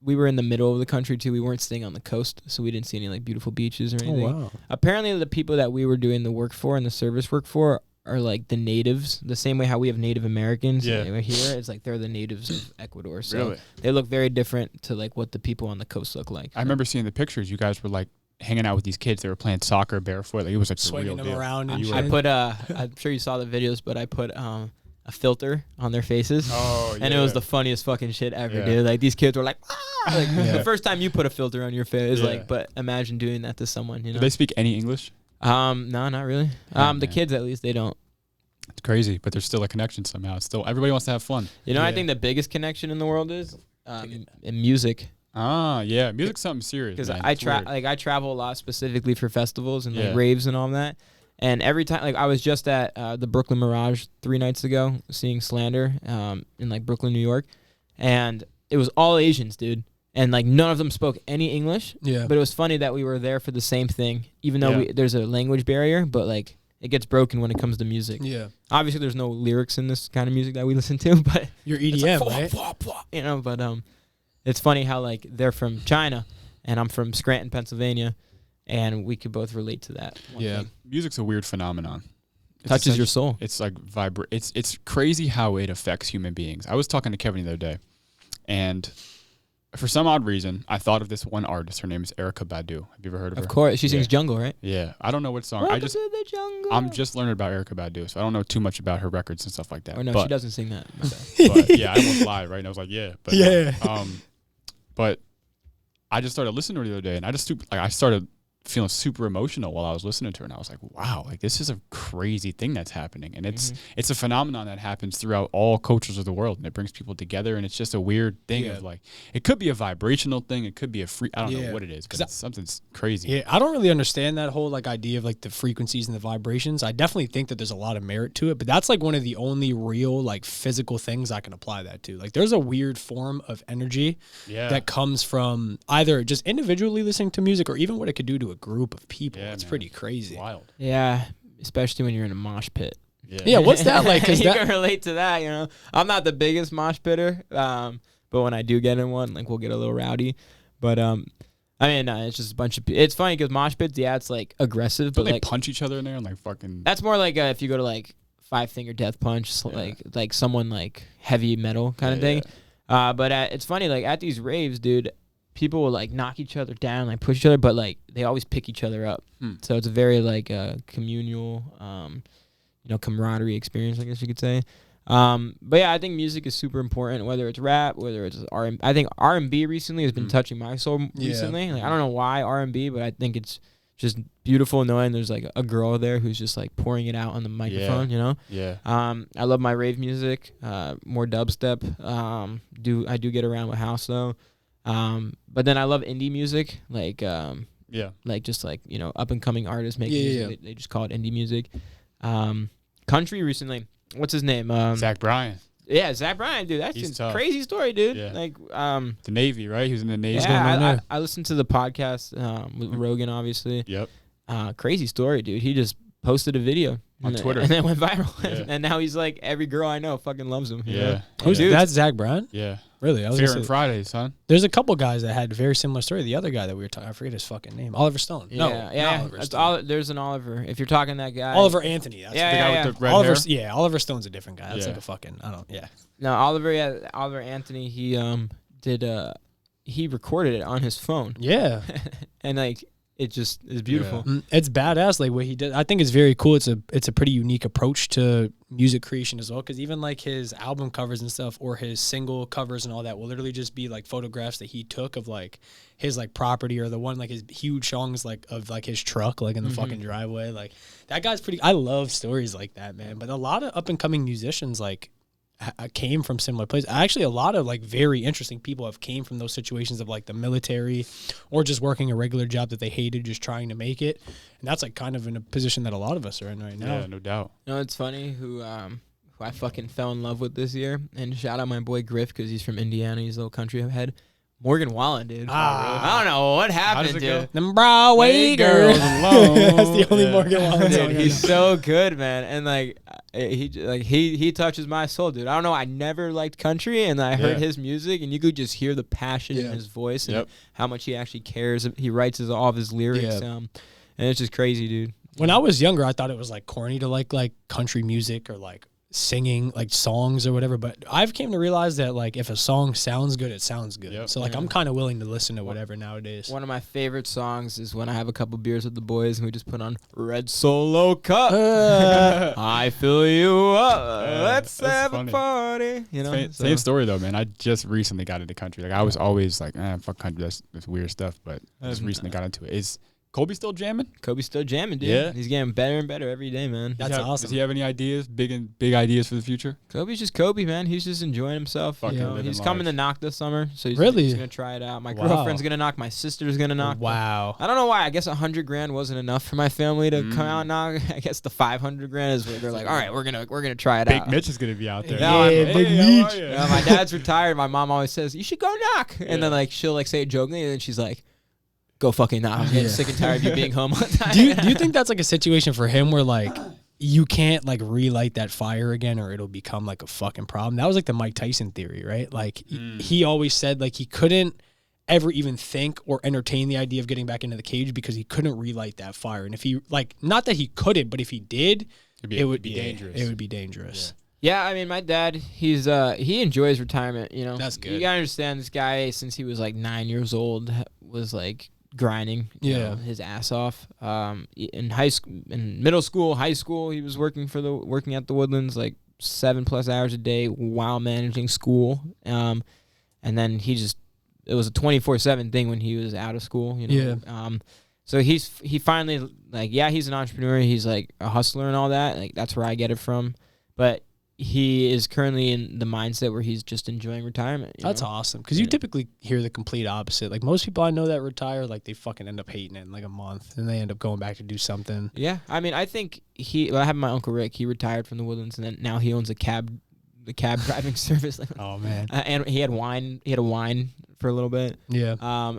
we were in the middle of the country too. We weren't staying on the coast, so we didn't see any like beautiful beaches or Oh anything. wow. Apparently, the people that we were doing the work for and the service work for are like the natives, the same way how we have Native Americans Yeah. here. It's like they're the natives of Ecuador. So Really? they look very different to like what the people on the coast look like. I remember seeing the pictures. You guys were like hanging out with these kids. They were playing soccer barefoot. Like, it was like the Swinging real them deal. around and You shit. were- I put I'm sure you saw the videos, but I put a filter on their faces. Oh, yeah. And it was the funniest fucking shit ever, Yeah. dude. Like these kids were like, ah! Like Yeah. the first time you put a filter on your face, Yeah. like, but imagine doing that to someone, you Do know? they speak any English? No, not really. Oh, The man. kids at least they don't. It's crazy, but there's still a connection somehow. It's still everybody wants to have fun. You know, I Yeah. think the biggest connection in the world is in music. Ah, yeah. Music's something serious. Because man. I It's weird. I travel a lot specifically for festivals and Yeah. like raves and all that. And every time, like I was just at the Brooklyn Mirage 3 nights ago, seeing Slander in like Brooklyn, New York, and it was all Asians, dude. And like none of them spoke any English. Yeah. But it was funny that we were there for the same thing, even though Yeah. there's a language barrier. But like it gets broken when it comes to music. Yeah. Obviously, there's no lyrics in this kind of music that we listen to, but You're it's like, EDM, right? you know. But it's funny how like they're from China, and I'm from Scranton, Pennsylvania, and we could both relate to that. one Yeah. thing. Music's a weird phenomenon. It's Touches your essentially- soul. It's like It's crazy how it affects human beings. I was talking to Kevin the other day, and for some odd reason, I thought of this one artist. Her name is Erykah Badu. Have you ever heard of her? Of course, she sings Yeah. Jungle, right? Yeah, I don't know what song. Welcome to the jungle. I'm just learning about Erykah Badu, so I don't know too much about her records and stuff like that. Or no, but, she doesn't sing that. My bad. But yeah, I almost lied, right? And I was like, yeah, but Yeah. but I just started listening to her the other day, and I started feeling super emotional while I was listening to her, and I was like, wow, like this is a crazy thing that's happening, and it's a phenomenon that happens throughout all cultures of the world, and it brings people together, and it's just a weird thing Yeah. of like, it could be a vibrational thing, it could be a free, I don't Yeah. know what it is, 'Cause but it's something crazy. Yeah, I don't really understand that whole like idea of like the frequencies and the vibrations. I definitely think that there's a lot of merit to it, but that's like one of the only real like physical things I can apply that to. Like there's a weird form of energy Yeah. that comes from either just individually listening to music or even what it could do to a group of people. Yeah, It's man. pretty crazy. Wild. Yeah, especially when you're in a mosh pit. Yeah, what's that like? Cause you that, can relate to that, you know. I'm not the biggest mosh pitter, but when I do get in one, like we'll get a little rowdy. But I mean, it's just a bunch of. It's funny because mosh pits, yeah, it's like aggressive, Don't but they like punch each other in there and like fucking? that's more like if you go to like Five Finger Death Punch, like someone like heavy metal kind of thing. But it's funny, like at these raves, dude, people will like knock each other down, like push each other, but like they always pick each other up. So it's a very like communal, camaraderie experience, I guess you could say. But yeah, I think music is super important, whether it's rap, whether it's R&B. I think R&B recently has been touching my soul recently. Like I don't know why R&B, but I think it's just beautiful knowing there's like a girl there who's just like pouring it out on the microphone, you know? Yeah. I love my rave music, more dubstep. I do get around with house though. But then I love indie music, like just like, up and coming artists making music. They just call it indie music. Country recently. What's his name? Zach Bryan. Yeah, Zach Bryan, dude. That's He's just tough. crazy story, dude. Yeah. Like, The Navy, right? He was in the Navy. yeah, I listened to the podcast with Rogan, obviously. Yep. Crazy story, dude. He just posted a video On Twitter. and then went viral. Yeah. And now he's like, every girl I know fucking loves him. you Yeah. know? who's Dude. that's Zach Bryan? Yeah. Really? I was Fair gonna and say, Fridays, son. there's a couple guys that had a very similar story. The other guy that we were talking, I forget his fucking name. Oliver Stone. No, not Oliver It's Stone. there's an Oliver. If you're talking that guy. Oliver Anthony. That's Yeah, The guy yeah. with the red Oliver, hair. yeah, Oliver Stone's a different guy. That's Yeah. like a fucking, I don't, yeah. No, Oliver Anthony, he he recorded it on his phone. Yeah. And like it just is beautiful. It's badass, like what he did. I think it's very cool. It's a pretty unique approach to music creation as well, because even like his album covers and stuff, or his single covers and all that, will literally just be like photographs that he took of like his like property, or the one like his huge songs like of like his truck like in the fucking driveway. Like that guy's pretty. I love stories like that, man. But a lot of up and coming musicians like came from similar places. Actually, a lot of like very interesting people have came from those situations of like the military, or just working a regular job that they hated, just trying to make it. And that's like kind of in a position that a lot of us are in right now. Yeah, no doubt. No, it's funny who who I fucking fell in love with this year. And shout out my boy Griff because he's from Indiana. He's a little country head. Morgan Wallen, dude. I don't know what happened, does it dude. go? Them Broadway girls alone. That's the only Morgan Wallen song. Dude, he's so good, man. And he touches my soul, dude. I don't know. I never liked country, and I heard his music, and you could just hear the passion in his voice and how much he actually cares. He writes all of his lyrics, and it's just crazy, dude. When I was younger, I thought it was like corny to like country music or like singing like songs or whatever, but I've came to realize that like if a song sounds good, it sounds good. So like I'm kind of willing to listen to whatever nowadays. One of my favorite songs is when I have a couple beers with the boys and we just put on Red Solo Cup. I fill you up. Let's have a party. You know, same story though, man. I just recently got into country. Like I was always like, fuck country, that's weird stuff. But I just recently got into it. Is Kobe still jamming? Kobe's still jamming, dude. Yeah. He's getting better and better every day, man. That's awesome. Does he have any ideas? Big ideas for the future? Kobe's just Kobe, man. He's just enjoying himself. You know? He's coming to knock this summer, so he's gonna try it out. My girlfriend's gonna knock. My sister's gonna knock. Wow. I don't know why. I guess $100,000 wasn't enough for my family to come out and knock. I guess the $500,000 is where they're like, all right, we're gonna try it out. Big Mitch is gonna be out there. Big Mitch. Yeah, my dad's retired. My mom always says you should go knock, and then like she'll like say it jokingly, and then she's like, go fucking knock. I'm getting sick and tired of you being home all the time. Do you think that's like a situation for him where like you can't like relight that fire again or it'll become like a fucking problem? That was like the Mike Tyson theory, right? Like he always said like he couldn't ever even think or entertain the idea of getting back into the cage because he couldn't relight that fire. And if he like, not that he couldn't, but if he did, it would be dangerous. It would be dangerous. Yeah, I mean, my dad, he enjoys retirement, you know. That's good. You gotta understand, this guy, since he was like 9 years old, was like grinding you know, his ass off. In high school, in middle school, high school, he was working at the Woodlands like 7+ hours a day while managing school. And then it was a 24/7 thing when he was out of school, you know. Yeah. So he finally like, yeah, he's an entrepreneur. He's like a hustler and all that. Like that's where I get it from. But he is currently in the mindset where he's just enjoying retirement. That's awesome. Because you typically hear the complete opposite. Like most people I know that retire, like they fucking end up hating it in like a month and they end up going back to do something. Yeah. I mean, I think I have my Uncle Rick. He retired from the Woodlands and then now he owns the cab driving service. Oh man. And he had wine. He had a wine for a little bit. Yeah.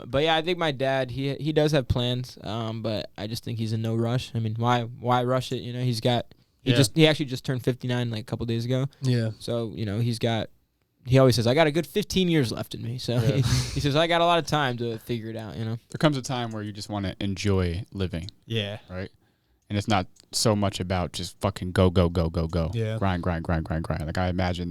But yeah, I think my dad, he does have plans. But I just think he's in no rush. I mean, why rush it? You know, he actually just turned 59 like a couple days ago. Yeah. So, you know, he always says, I got a good 15 years left in me. So he says, I got a lot of time to figure it out, you know. There comes a time where you just want to enjoy living. Yeah. Right? And it's not so much about just fucking go. Yeah. Grind. Like I imagine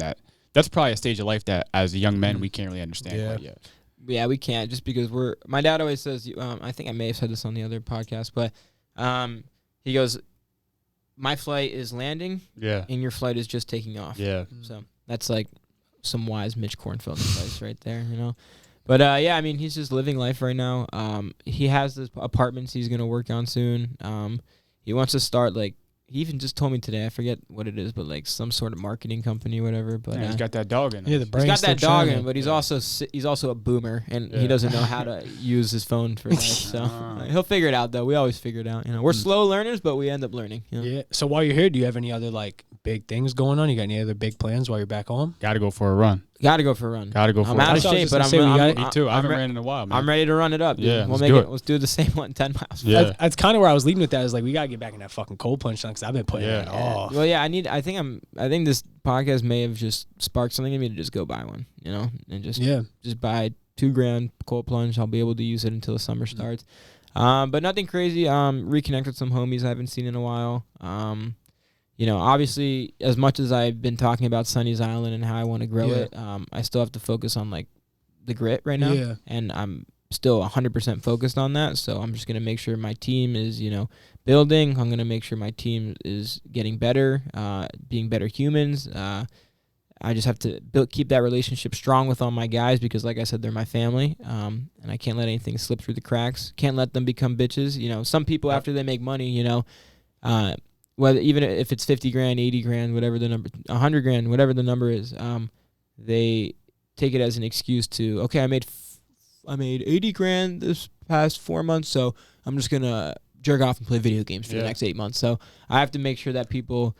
that's probably a stage of life that as young men we can't really understand quite yet. Yeah, we can't just because my dad always says, I think I may have said this on the other podcast, but he goes, my flight is landing, and your flight is just taking off. Yeah. So that's like some wise Mitch Kornfeld advice right there, you know. But yeah, I mean, he's just living life right now. He has this apartments he's gonna work on soon. He wants to start like he even just told me today. I forget what it is, but like some sort of marketing company, or whatever. But he's got that dog in him. Yeah, the brain's he's got that still dog in shining. him, but he's also a boomer, and he doesn't know how to use his phone for life. So he'll figure it out, though. We always figure it out. You know, we're slow learners, but we end up learning. You know? Yeah. So while you're here, do you have any other like big things going on? You got any other big plans while you're back home? Got to go for a run. Got to go for a run. I'm out of shape, but me too. I haven't ran in a while, man. I'm ready to run it up. Dude. Yeah, let's do the same one, 10 miles. Yeah, that's kind of where I was leading with that. Is like we gotta get back in that fucking cold plunge because I've been putting it off. Well, yeah, I think this podcast may have just sparked something in me to just go buy one, you know, and just buy $2,000 cold plunge. I'll be able to use it until the summer starts. But nothing crazy. Reconnect with some homies I haven't seen in a while. You know, obviously, as much as I've been talking about Sunny's Island and how I want to grow it, I still have to focus on, like, the grit right now. Yeah. And I'm still 100% focused on that, so I'm just going to make sure my team is, you know, building. I'm going to make sure my team is getting better, being better humans. I just have to keep that relationship strong with all my guys because, like I said, they're my family, and I can't let anything slip through the cracks. Can't let them become bitches. You know, some people, after they make money, you know, whether even if it's $50,000, $80,000, whatever the number, $100,000, whatever the number is, they take it as an excuse to, okay, I made $80,000 this past 4 months, so I'm just gonna jerk off and play video games for the next 8 months. So I have to make sure that people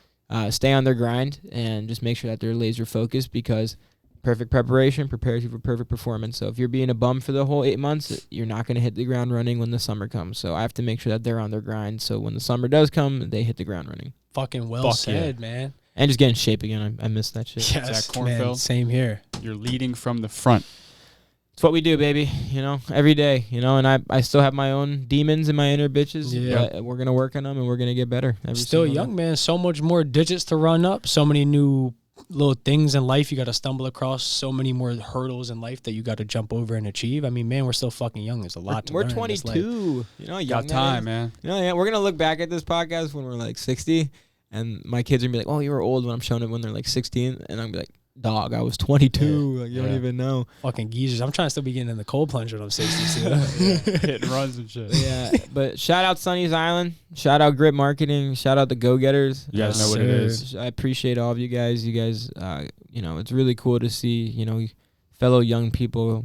stay on their grind and just make sure that they're laser focused, because perfect preparation prepares you for perfect performance. So if you're being a bum for the whole 8 months, you're not going to hit the ground running when the summer comes. So I have to make sure that they're on their grind, so when the summer does come, they hit the ground running. Fucking well said, man. And just get in shape again. I miss that shit. Yes, Zak Kornfeld. man, same here. You're leading from the front. It's what we do, baby. Every day. And I still have my own demons and my inner bitches. Yeah. But we're gonna work on them and we're gonna get better. Still young, man. So much more digits to run up. So many new little things in life you got to stumble across. So many more hurdles in life that you got to jump over and achieve. I mean, man, we're still fucking young. There's a lot to learn. We're 22. You got time, man. We're gonna look back at this podcast when we're like 60, and my kids are gonna be like, "Oh, you were old," when I'm showing them when they're like 16, and I'm gonna be like, "Dog, I was 22. Like, you don't even know." Fucking geezers. I'm trying to still be getting in the cold plunge when I'm 60 too. Hit and runs and shit. Yeah, but shout out Sunny's Island. Shout out Grip Marketing. Shout out the Go Getters. You guys know what it is. I appreciate all of you guys. You guys, it's really cool to see, fellow young people,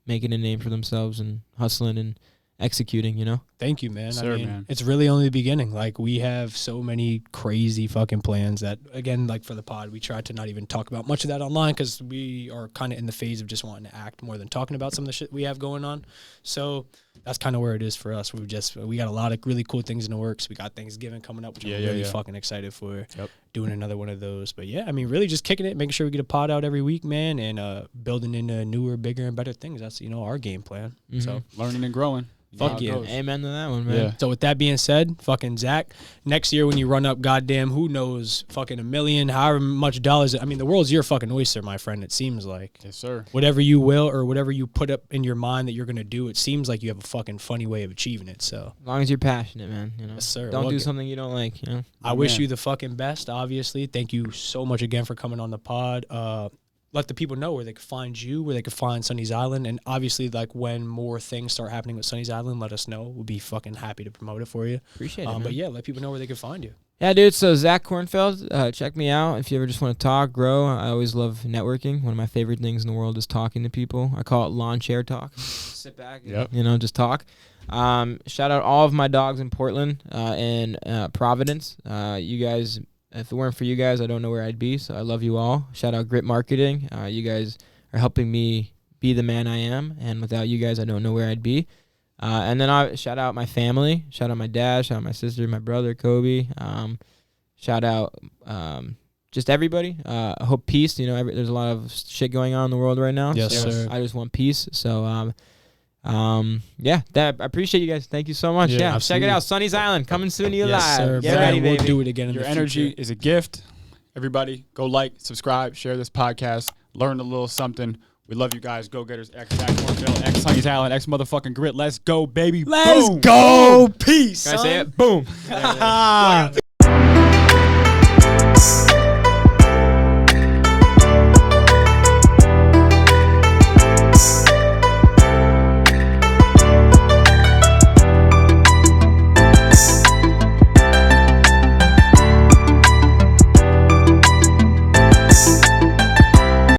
making a name for themselves and hustling and executing. Thank you, man. Sir, I mean, man. it's really only the beginning. Like, we have so many crazy fucking plans that, again, like for the pod, we try to not even talk about much of that online, because we are kind of in the phase of just wanting to act more than talking about some of the shit we have going on. So that's kind of where it is for us. We got a lot of really cool things in the works. We got Thanksgiving coming up, which I'm really fucking excited for. Yep. Doing another one of those. But yeah, I mean, really just kicking it, making sure we get a pod out every week, man, and building into newer, bigger, and better things. That's, our game plan. Mm-hmm. So Learning and growing. Fuck yeah. Amen to that one, man. Yeah. So with that being said, fucking Zach, next year when you run up goddamn, who knows, fucking $1 million, however much dollars. I mean, the world's your fucking oyster, my friend, it seems like. Yes, sir. Whatever you will or whatever you put up in your mind that you're going to do, it seems like you have a fucking funny way of achieving it. So As long as you're passionate, man. Yes, sir. Don't Well, do something you don't like, I wish you the fucking best, obviously. Thank you so much again for coming on the pod. Let the people know where they can find you, where they can find Sunny's Island. And obviously, like, when more things start happening with Sunny's Island, let us know. We'll be fucking happy to promote it for you. Appreciate it, man. But yeah, let people know where they can find you. Yeah, dude. So Zak Kornfeld, check me out if you ever just want to talk, grow. I always love networking. One of my favorite things in the world is talking to people. I call it lawn chair talk. Sit back, and, just talk. Shout out all of my dogs in Portland and Providence. You guys, if it weren't for you guys, I don't know where I'd be. So I love you all. Shout out Grip Marketing. You guys are helping me be the man I am, and without you guys, I don't know where I'd be. And then I shout out my family. Shout out my dad. Shout out my sister, my brother, Kobe. Shout out just everybody. I hope peace. There's a lot of shit going on in the world right now. Yes, sir. I just want peace. So, I appreciate you guys. Thank you so much. Yeah, check absolutely. it out. Sunny's Island coming soon to you Yes, live. sir. Get Man, ready, we'll baby. do it again in Your the energy future. is a gift. Everybody, go like, subscribe, share this podcast, learn a little something. We love you guys. Go Getters, X Zak Kornfeld, X Sunny's Island, X motherfucking Grit. Let's go, baby. Let's Boom. go. Peace. Can I say son. it? Boom.